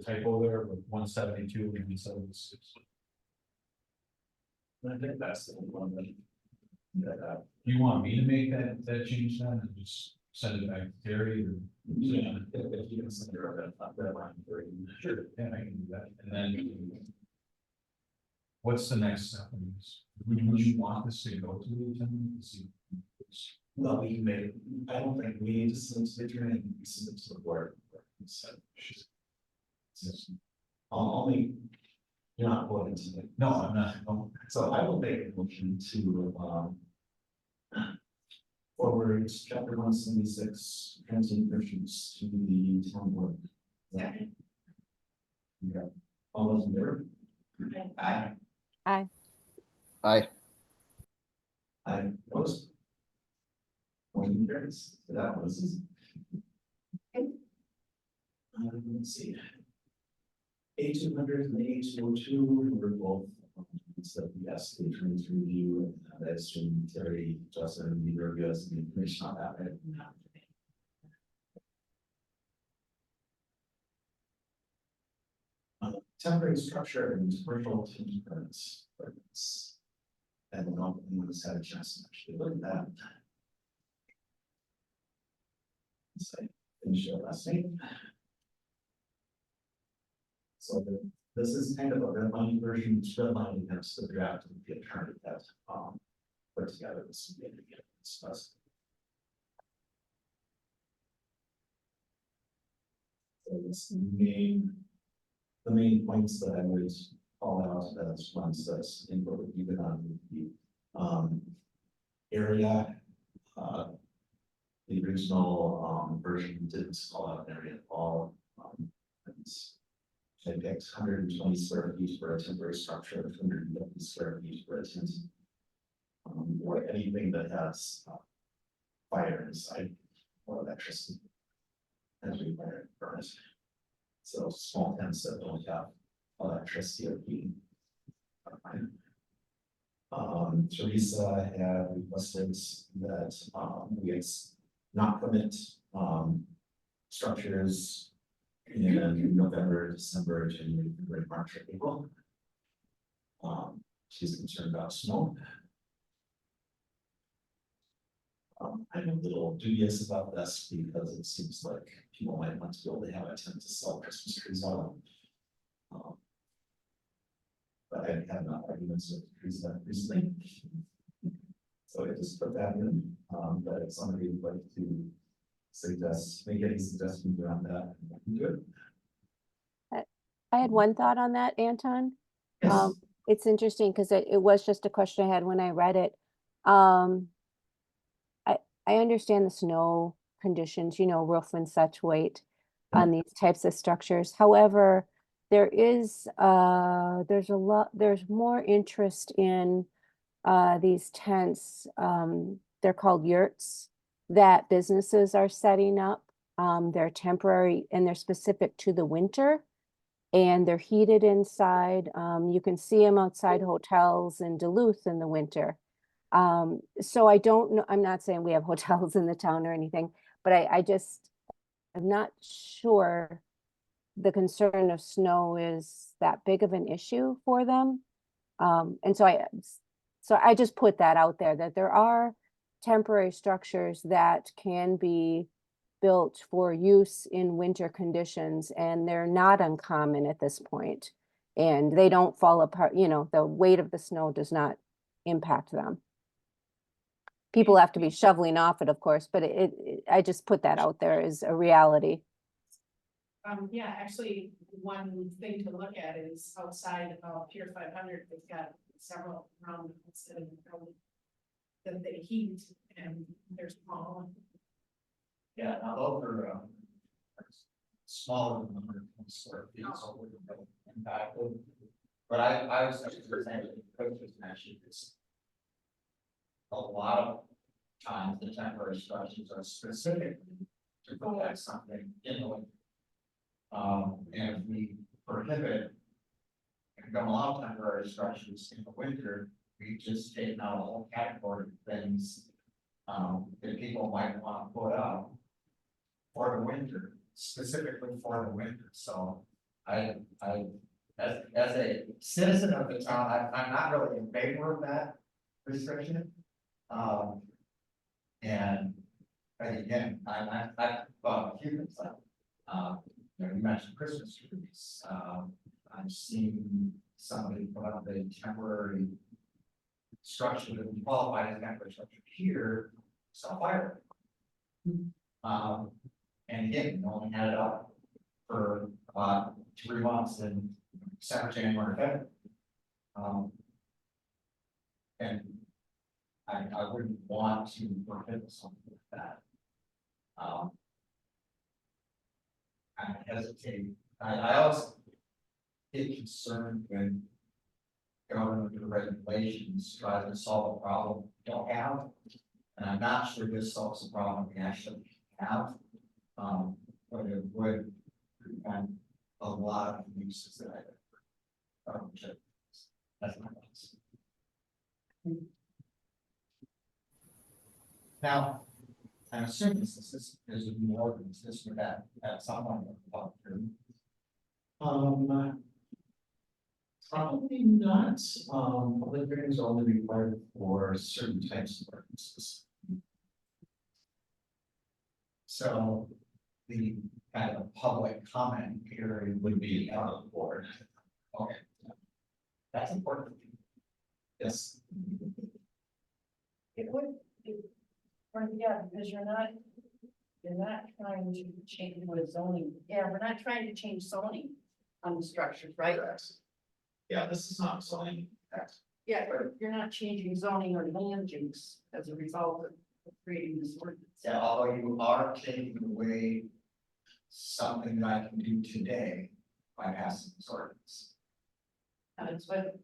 typo there with 172 and 176? I think that's the one that. Do you want me to make that change then and just send it back to Terry or? Yeah, if you can send her that line for you. Sure, yeah, I can do that, and then. What's the next step in this? Would you want this to go to the attorney to see? No, we can make, I don't think we need to send it to the attorney, we send it to the board. So, only, you're not voting tonight. No, I'm not. No. So I will make a motion to, forward chapter 176, transient persons to the town board. Second. Yeah. All those in favor? Aye. Aye. Aye. I opposed. Motion carries. So that was. Let's see. A200 and A202 were both. So yes, the attorney's review, and I assume Terry, Justin, neither of you has any information on that, right? Temporary structure and commercial tenant permits. And I don't know if anyone's had a chance to actually look at that. So, finish it last night. So this is kind of a redlining version, redlining against the draft of the attorney that put together this meeting and discussed. So this the main points that I would call out as ones that's input would be on the area. The original version didn't call out an area at all. I picked 120 square feet for a temporary structure, 150 square feet for a tent. Or anything that has fire inside or electricity. As we burn it. So small tents that don't have electricity or heating. Teresa had requested that we not permit structures in November, December, January, February, March, or April. She's concerned about snow. I'm a little dubious about this because it seems like people might want to be able to have a tent to sell Christmas trees on. But I have not arguments with Teresa recently. So I just put that in, but if somebody would like to make any suggestions around that, I can do it. I had one thought on that, Anton. Yes. It's interesting because it was just a question I had when I read it. I understand the snow conditions, roof and such weight on these types of structures. However, there's more interest in these tents. They're called yurts that businesses are setting up. They're temporary and they're specific to the winter. And they're heated inside. You can see them outside hotels in Duluth in the winter. So I don't know, I'm not saying we have hotels in the town or anything, but I'm not sure the concern of snow is that big of an issue for them. And so I just put that out there, that there are temporary structures that can be built for use in winter conditions, and they're not uncommon at this point. And they don't fall apart, the weight of the snow does not impact them. People have to be shoveling off it, of course, but I just put that out there as a reality. Yeah, actually, one thing to look at is outside of Pier 500, they've got several round that they heat, and they're small. Yeah, now those are smaller than 120 square feet, so we're impacted. But I was actually saying that the coach was mentioned this. A lot of times the temporary structures are specific to protect something in the winter. And if we prohibit and don't allow temporary structures in the winter, we just take out a whole category of things that people might want to put up for the winter, specifically for the winter. So as a citizen of the town, I'm not really in favor of that restriction. And again, I thought a few things like, you mentioned Christmas trees. I've seen somebody put up a temporary structure that would qualify as temporary structure here, so fire. And again, no one had it up for 3 months in December, January, February. And I wouldn't want to prohibit something like that. I hesitate. I also get concerned when government regulations, try to solve a problem we don't have. And I'm not sure this solves a problem we actually have. But it would prevent a lot of uses that I. That's my thoughts. Now, I'm assuming this is more than this or that, at someone about here. Probably not, public hearings are only required for certain types of ordinances. So the kind of public comment period would be out of the board. Okay. That's important. Yes. It would be, or yeah, because you're not trying to change what zoning, yeah, we're not trying to change zoning on the structures, right? Yeah, this is not zoning. Yeah, you're not changing zoning or land use as a result of creating this ordinance. Yeah, although you are taking away something that I can do today by passing this ordinance. It's what,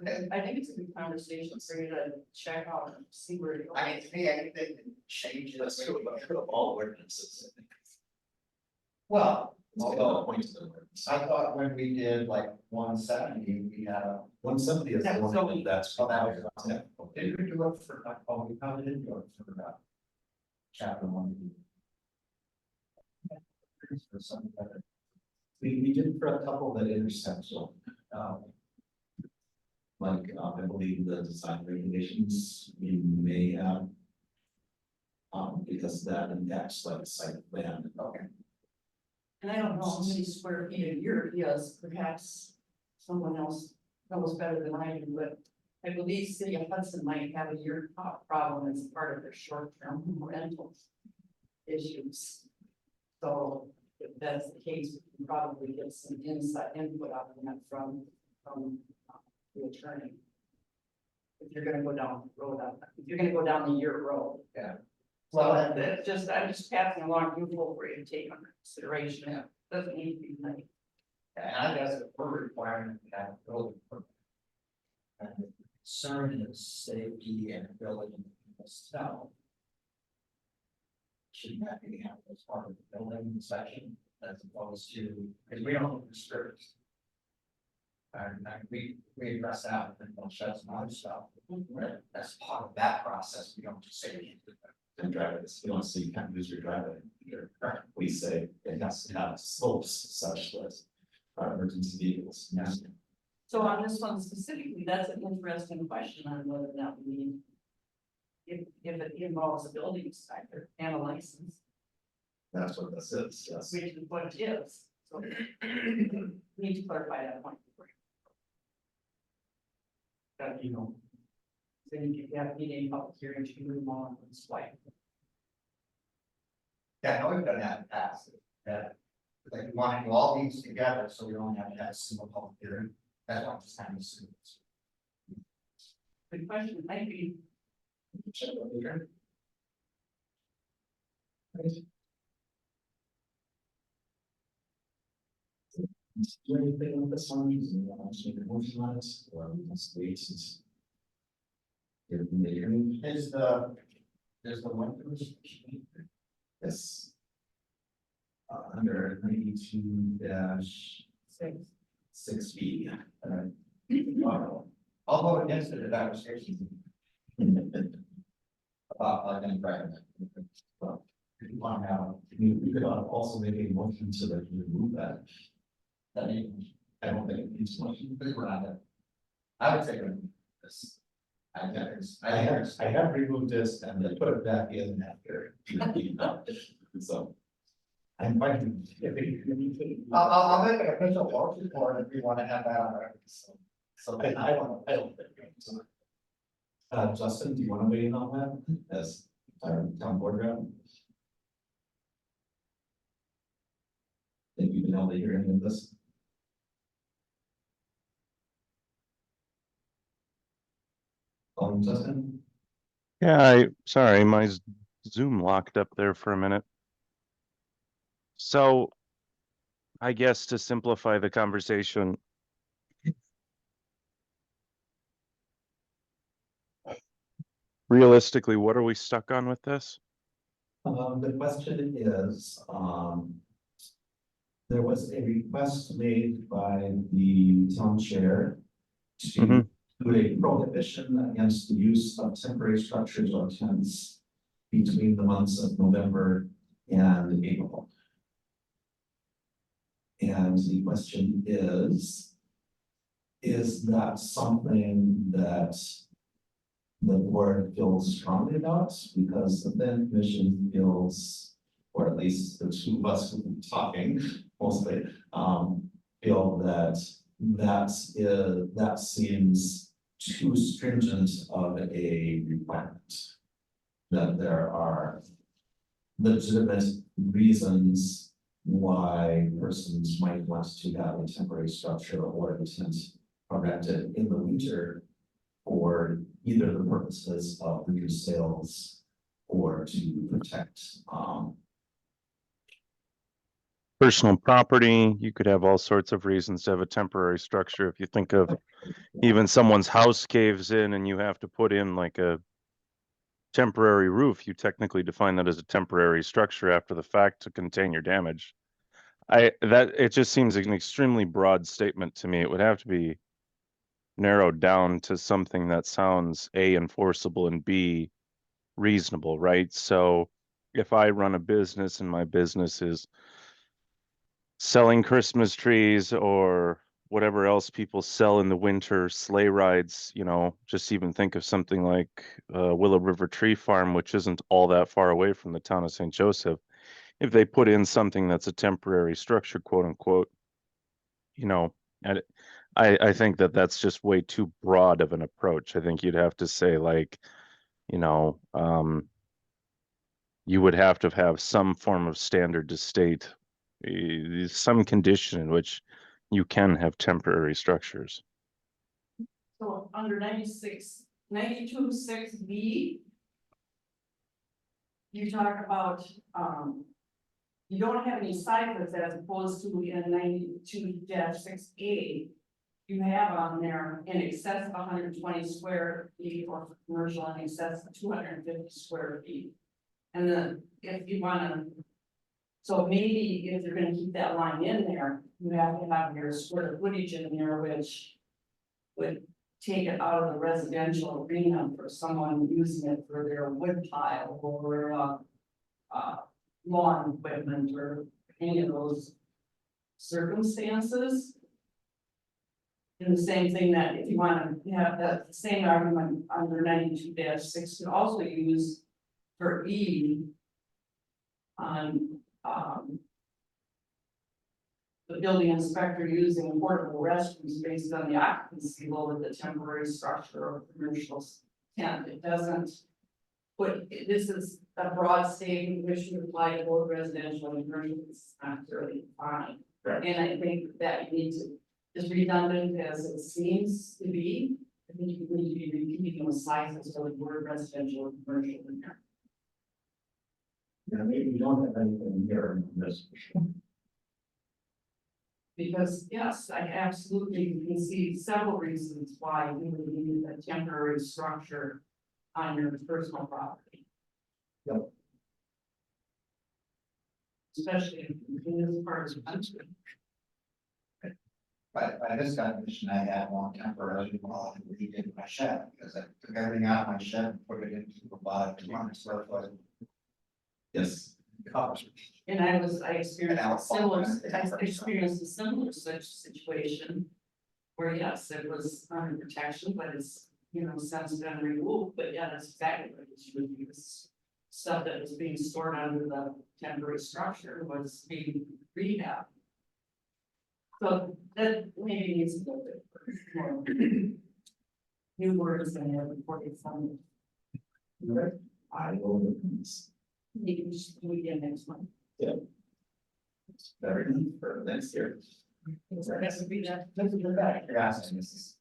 I think it's a good conversation for you to check out and see where you're I going. mean, to me, anything that changes. Let's do it, all ordinances. Well, Although point to the ordinance. I thought when we did like 170, we had a. 170 is That's the one zoning. that's. Oh, that was, did we do it for, oh, we probably didn't do it for that. Chapter 1. For some other. We did for a couple that intersect, so, like, I believe the design regulations, we may have. Because that impacts like site plan. Okay. And I don't know how many square feet a year he has, perhaps someone else knows better than I do, but I believe City of Hudson might have a year problem as part of their short-term rental issues. So if that's the case, we can probably get some input out of that from the attorney. If you're gonna go down the road, if you're gonna go down the year road. Yeah. Well, that's just, I'm just passing along info for you to take under consideration. Yeah. Doesn't need to be like. And I guess if we're requiring that building permit. And the concern is safety and ability to sell. Should that be handled as part of the building section as opposed to, because we don't restrict. And we address that and we'll shut some other stuff. As part of that process, we don't just say. you can't do that. And driveways, you don't say you can't use your driveway. We say it has to have slopes such that emergency vehicles. Yes. So on this one specifically, that's an interesting question on whether or not we need. If it involves a building inspector and a license, That's what this is, yes. which is what it is, so. We need to clarify that point. That, you know. Then you have meeting public hearing to move on and swipe. Yeah, I know we've done that in the past, that, like, we want to do all these together, so we only have to have a single public hearing, that's what I'm just kind of assuming. Good question, might be. Do anything with this one, do you want to make a motion on it, or just wait since. You're in the hearing? Is the winter restriction? Yes. Under 92-6B. I'll vote against it if that was taken. About like environment. Well, if you want to have, you could also make a motion so that you remove that. That means, I don't think it needs much. we're not there. I would say this. I have removed this and then put it back in after. So. I'm fine. I'll make an official motion for it if we want to have that on record, so. I don't think. Justin, do you want to weigh in on that as our town board rep? Think you've been able to hear any of this? Justin? Yeah, sorry, my Zoom locked up there for a minute. So I guess to simplify the conversation, realistically, what are we stuck on with this? The question is, there was a request made by the town chair to Mhm. do a prohibition against the use of temporary structures or tents between the months of November and April. And the question is that something that the board feels strongly about? Because the plan commission feels, or at least the two of us who've been talking mostly, feel that that seems too stringent of a requirement. That there are legitimate reasons why persons might want to have a temporary structure or a tent erected in the winter for either the purposes of reduced sales or to protect, Personal property, you could have all sorts of reasons to have a temporary structure. If you think of even someone's house caves in and you have to put in like a temporary roof, you technically define that as a temporary structure after the fact to contain your damage. It just seems like an extremely broad statement to me. It would have to be narrowed down to something that sounds A, enforceable, and B, reasonable, right? So if I run a business and my business is selling Christmas trees or whatever else people sell in the winter, sleigh rides, just even think of something like Willow River Tree Farm, which isn't all that far away from the town of St. Joseph. If they put in something that's a temporary structure, quote unquote, I think that that's just way too broad of an approach. I think you'd have to say like, you would have to have some form of standard to state some condition in which you can have temporary structures. So under 92.6B, you talk about, you don't have any side limits as opposed to in 92-6A. You have on there in excess of 120 square feet or for commercial in excess of 250 square feet. And then if you wanna, so maybe if you're gonna keep that line in there, you have to have your square footage in there, which would take it out of the residential arena for someone using it for their wood pile or lawn equipment or any of those circumstances. And the same thing that if you want to have that same argument under 92-6 could also use for E on the building inspector using portable restrooms based on the occupancy load of the temporary structure or commercial tent. It doesn't put, this is a broad statement which should apply to both residential and commercial. It's not really fine. Right. And I think that you need to, as redundant as it seems to be, I think you need to be repeating those sizes of the word residential and commercial in there. yeah, maybe we don't have anything here in this. Because yes, I absolutely can see several reasons why you would need a temporary structure on your personal property. Yep. Especially in this part of the country. By this definition, I had one temporarily while I redid my shed, because I took everything out of my shed and put it into about 200 square foot. Yes. Covers. And I experienced a similar such situation. Where yes, it was under protection, but it's, since been removed, but yeah, that's exactly what it should be. This stuff that was being stored under the temporary structure was being rehabbed. So that maybe needs a little bit more new words in there before it's done. Right. I will look at this. You can just do it again next month. Very good for next year. So that would be that. Curiosity, this is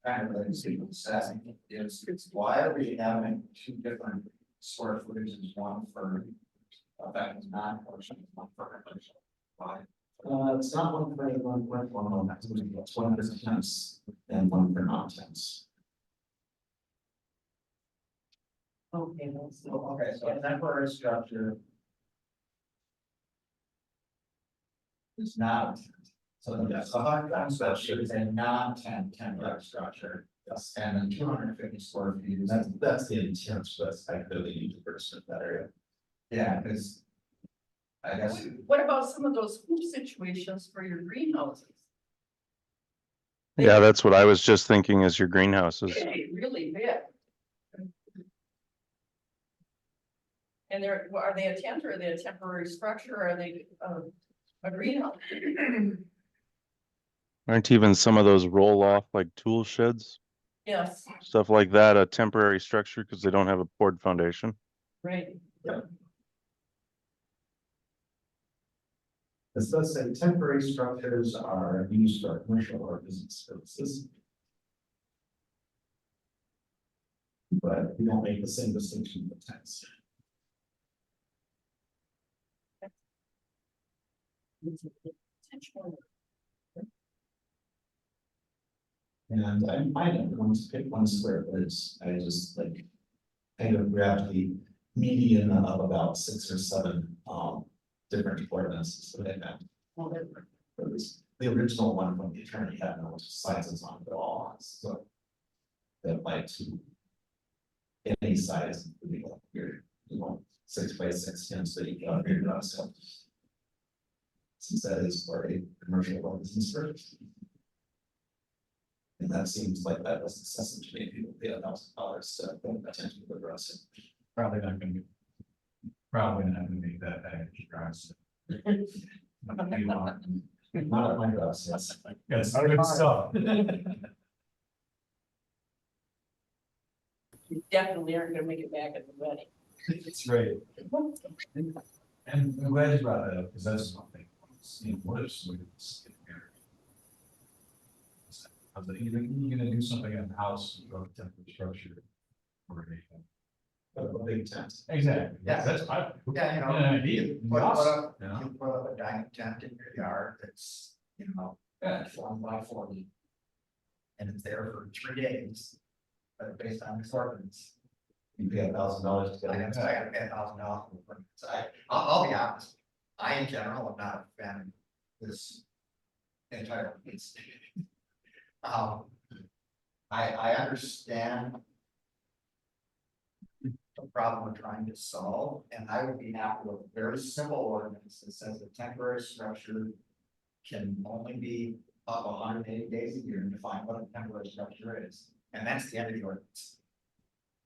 kind of like people said, it's why are we having two different square footages, one for effective non-commercial, one for commercial? Why? It's not one for one, it's one for tents and one for non-tents. Okay, that's. Okay, so a temporary structure. Is not a tent. So that's a hard structure is a non-tent temporary structure. Yes, And then 250 square feet is. that's the intent, but I really need to person that area. Yeah, because. I guess, What about some of those hoop situations for your greenhouses? Yeah, that's what I was just thinking as your greenhouses. Really big. And they're, well, are they a tent or are they a temporary structure? Or are they a greenhouse? Aren't even some of those roll off like tool sheds, Yes, stuff like that, a temporary structure because they don't have a poured foundation? right. This does say temporary structures are used for commercial or business purposes. But we don't make the same distinction with tents. And I might have wanted to pick one square footage, I just like kind of grabbed the median of about 6 or 7 different ordinances that I found. At least the original one from the attorney had no sizes on it at all, so. That applied to any size, including like your, 6 by 6 tents that you got here, so. Since that is for a commercial or business purpose. And that seems like that was excessive to make people pay $1,000 to attend to the rest. Probably not gonna make that package price. Not at my house, yes. Yes, good stuff. You definitely aren't gonna make it back at the wedding. That's right. And I'm glad you brought that up, because that's one thing. What if somebody was getting married? I was like, you're gonna do something in the house, you go to temporary structure. Or anything. A big tent. Exactly. Yeah. That's, I. Yeah, you know, An idea. you put Awesome, up, you know? you put up a dining tent in your yard that's, Yeah. 1 by 40. And it's there for 3 days. But based on this ordinance, You pay $1,000 to I get guess I gotta pay $1,000 for it. So I'll be honest, I in general am not a fan of this entire piece. I understand the problem we're trying to solve, and I would be happy with a very simple ordinance that says a temporary structure can only be up 180 days a year and define what a temporary structure is, and that's the end of the ordinance.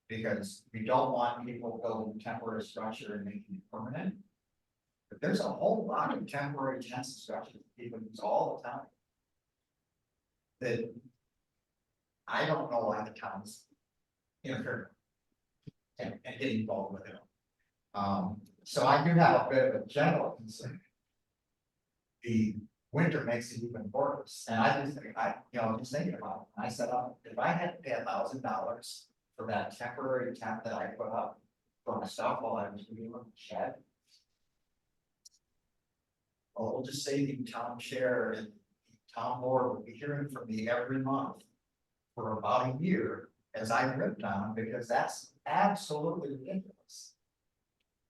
Because we don't want people building temporary structure and making it permanent. But there's a whole lot of temporary tent structures people use all the time. That I don't know why the town's interfering and getting involved with it. So I do have a bit of a general concern. The winter makes it even worse, and I just think, just thinking about it, I said, if I had to pay $1,000 for that temporary tent that I put up for myself while I was doing the shed. Well, we'll just say the town chair and town board will be hearing from me every month for about a year as I ripped on, because that's absolutely ridiculous.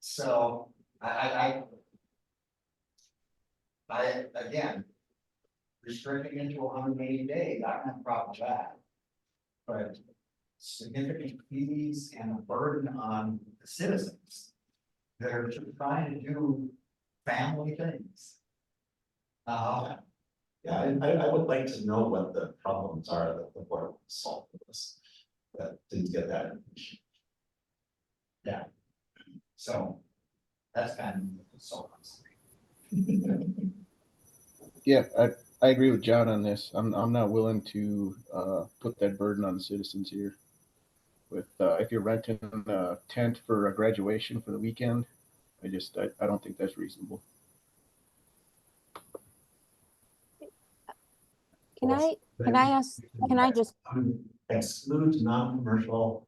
So I again, restricting into 180 days, I don't have a problem with that. But significant fees and a burden on the citizens that are just trying to do family things. Yeah, I would like to know what the problems are that the board will solve with this. But didn't get that information. Yeah. So that's kind of so. Yeah, I agree with John on this. I'm not willing to put that burden on the citizens here. With if you're renting a tent for a graduation for the weekend, I don't think that's reasonable. Can I ask, can I just, Exclude non-commercial,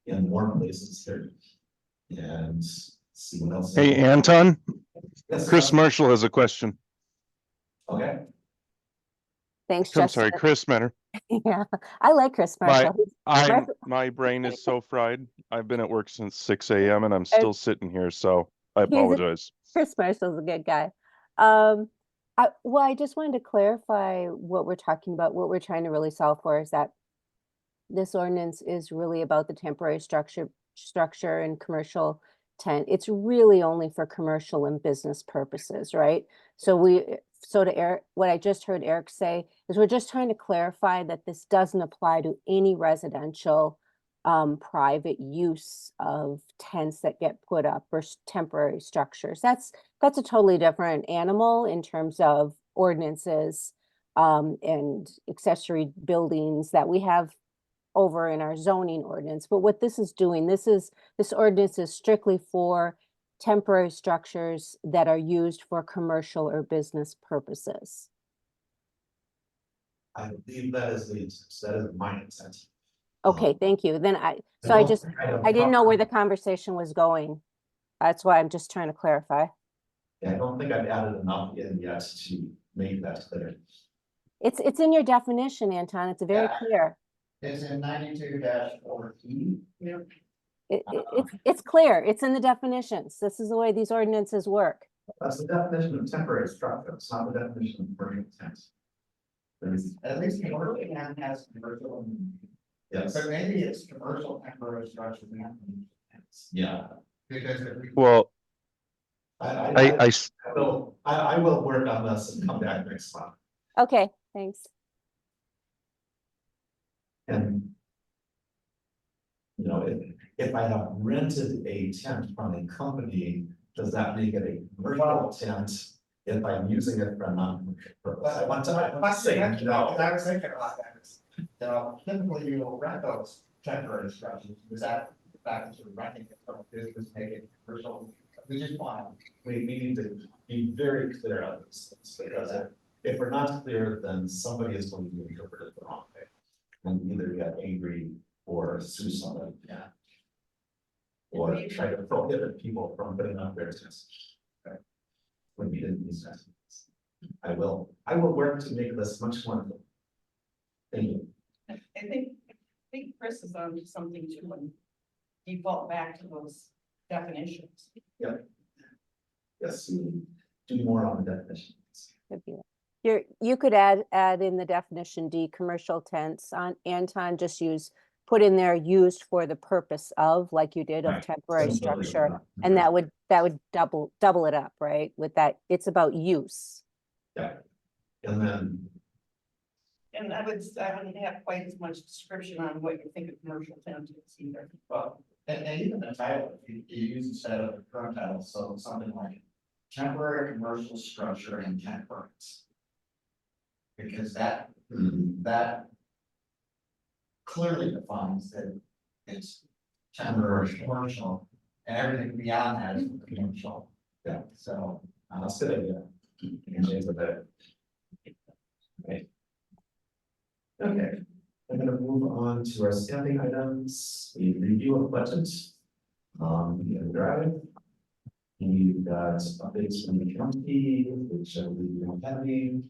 in more places here. And see what else. Hey, Anton, Yes, Chris Marshall has a question. Okay, Thanks, I'm Justin. sorry, Chris Menor. Yeah, I like Chris Marshall. My brain is so fried. I've been at work since 6 a.m. and I'm still sitting here, so I He's a- apologize. Chris Marshall's a good guy. I just wanted to clarify what we're talking about. What we're trying to really solve for is that this ordinance is really about the temporary structure and commercial tent. It's really only for commercial and business purposes, right? So to Eric, what I just heard Eric say is we're just trying to clarify that this doesn't apply to any residential private use of tents that get put up or temporary structures. That's a totally different animal in terms of ordinances and accessory buildings that we have over in our zoning ordinance. But what this is doing, this ordinance is strictly for temporary structures that are used for commercial or business purposes. I believe that is my intent. Okay, thank you. Then I didn't know where the conversation was going. That's why I'm just trying to clarify. Yeah, I don't think I've added enough in yet to make that clear. It's in your definition, Anton. It's very clear. It's in 92-14. It's clear. It's in the definitions. This is the way these ordinances work. That's the definition of temporary structure. It's not the definition of commercial tent. There's, At least commercial and has commercial. yes, So maybe it's commercial temporary structures. yeah. Because if we. Well, I will work on this and come back next month. Okay, thanks. And you know, if I have rented a tent from a company, does that make it a commercial tent if I'm using it for a non-commercial purpose? I want to say no. I was thinking about that. Typically you will rent those temporary structures. Is that the fact that you're renting it from a business, make it commercial? We just want. We need to be very clear on these things, because if we're not clear, then somebody is going to interpret it the wrong way. And either get angry or sue somebody. Yeah. Or try to prohibit people from putting up their tents. Okay. When we didn't use that. I will work to make this much more. Thank you. I think Chris is on to something too, and default back to those definitions. Yes, we do more on the definitions. Could be that. You could add in the definition D, commercial tents on Anton, just put in there used for the purpose of, like you did, of Right. temporary Similarly, structure. And that would double it up, right? With that, it's about use. Yeah. And then, And I wouldn't have quite as much description on what you think a commercial tent is either. Well, and even the title, if you use instead of the current title, so something like temporary commercial structure and tent permits. Because that clearly defines that it's temporary commercial, and everything beyond that is commercial. Yeah. So, that's a good idea. You can change the bit. Okay. Okay, I'm gonna move on to our standing items, a review of budget. And drive. We've got updates from the county, which we don't have any,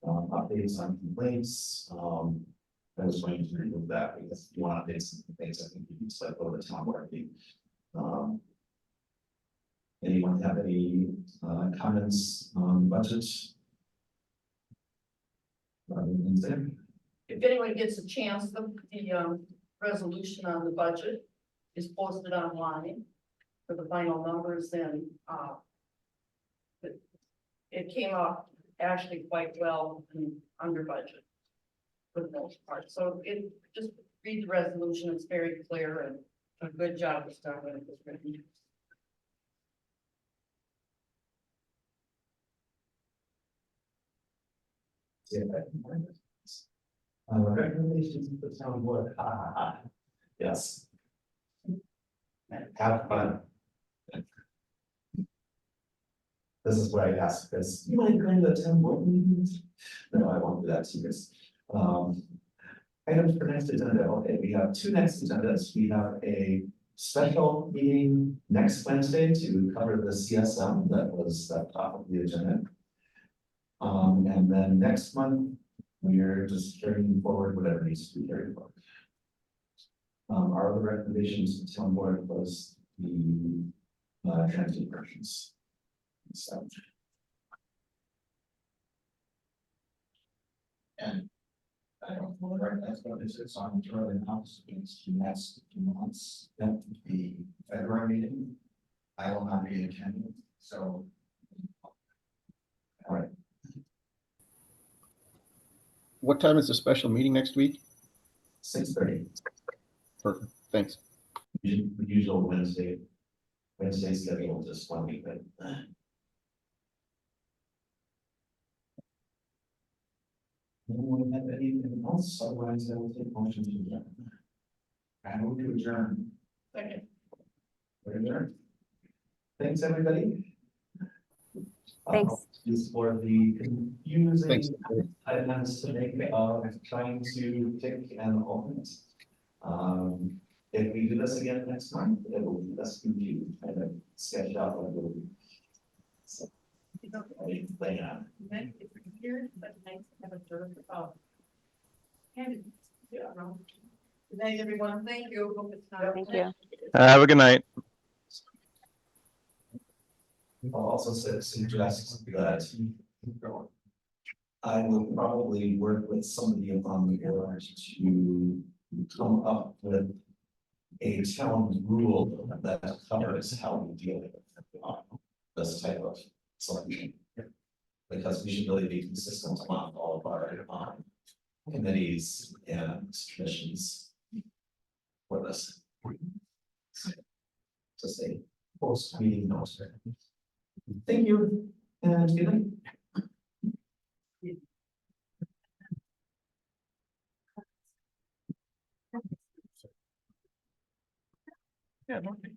updates on complaints. I was going to remove that because if you want updates on complaints, I think you can select over the town working. Anyone have any comments on budget? If anyone gets a chance, the resolution on the budget is posted online for the final numbers, and it came out actually quite well and under budget for the most part. So just read the resolution. It's very clear, and a good job was done when it was written. Recommendations of the town board. Yes. Have fun. This is where I ask this. You mind going to the town board meetings? No, I won't do that to you guys. Items for next agenda. Okay, we have two next agendas. We have a special meeting next Wednesday to cover the CSM that was at the top of the agenda. And then next month, We're just carrying forward whatever needs to be carried forward. Our other recommendations to the town board was the transit versions. So, And I don't know, right, that's what this is on the Turley House, it's next 2 months, that the February meeting. I will not be attending, so. all right, What time is the special meeting next week? 6:30, Perfect, thanks. usual Wednesday schedule, just 1 week, but. Anyone have anything else? Otherwise, I will take motion to adjourn. I move to adjourn. Second. We're adjourned. Thanks, everybody. Thanks. Just for the confusing Thanks. items to make of trying to pick an alternate. If we do this again next month, it will be less confused, kind of sketch out what we'll. So, lay on. Then it's weird, but nice to have a sort of, candidates. Yeah. Good night, everyone. Thank you. Hope it's not. Thank you. Have a good night. I'll also suggest that I will probably work with somebody on the board to come up with a town rule that covers how we deal with this type of selection. Because we should really be consistent among all of our committees and commissions for this. Just a post meeting notice. Thank you, and good night. Yeah, okay.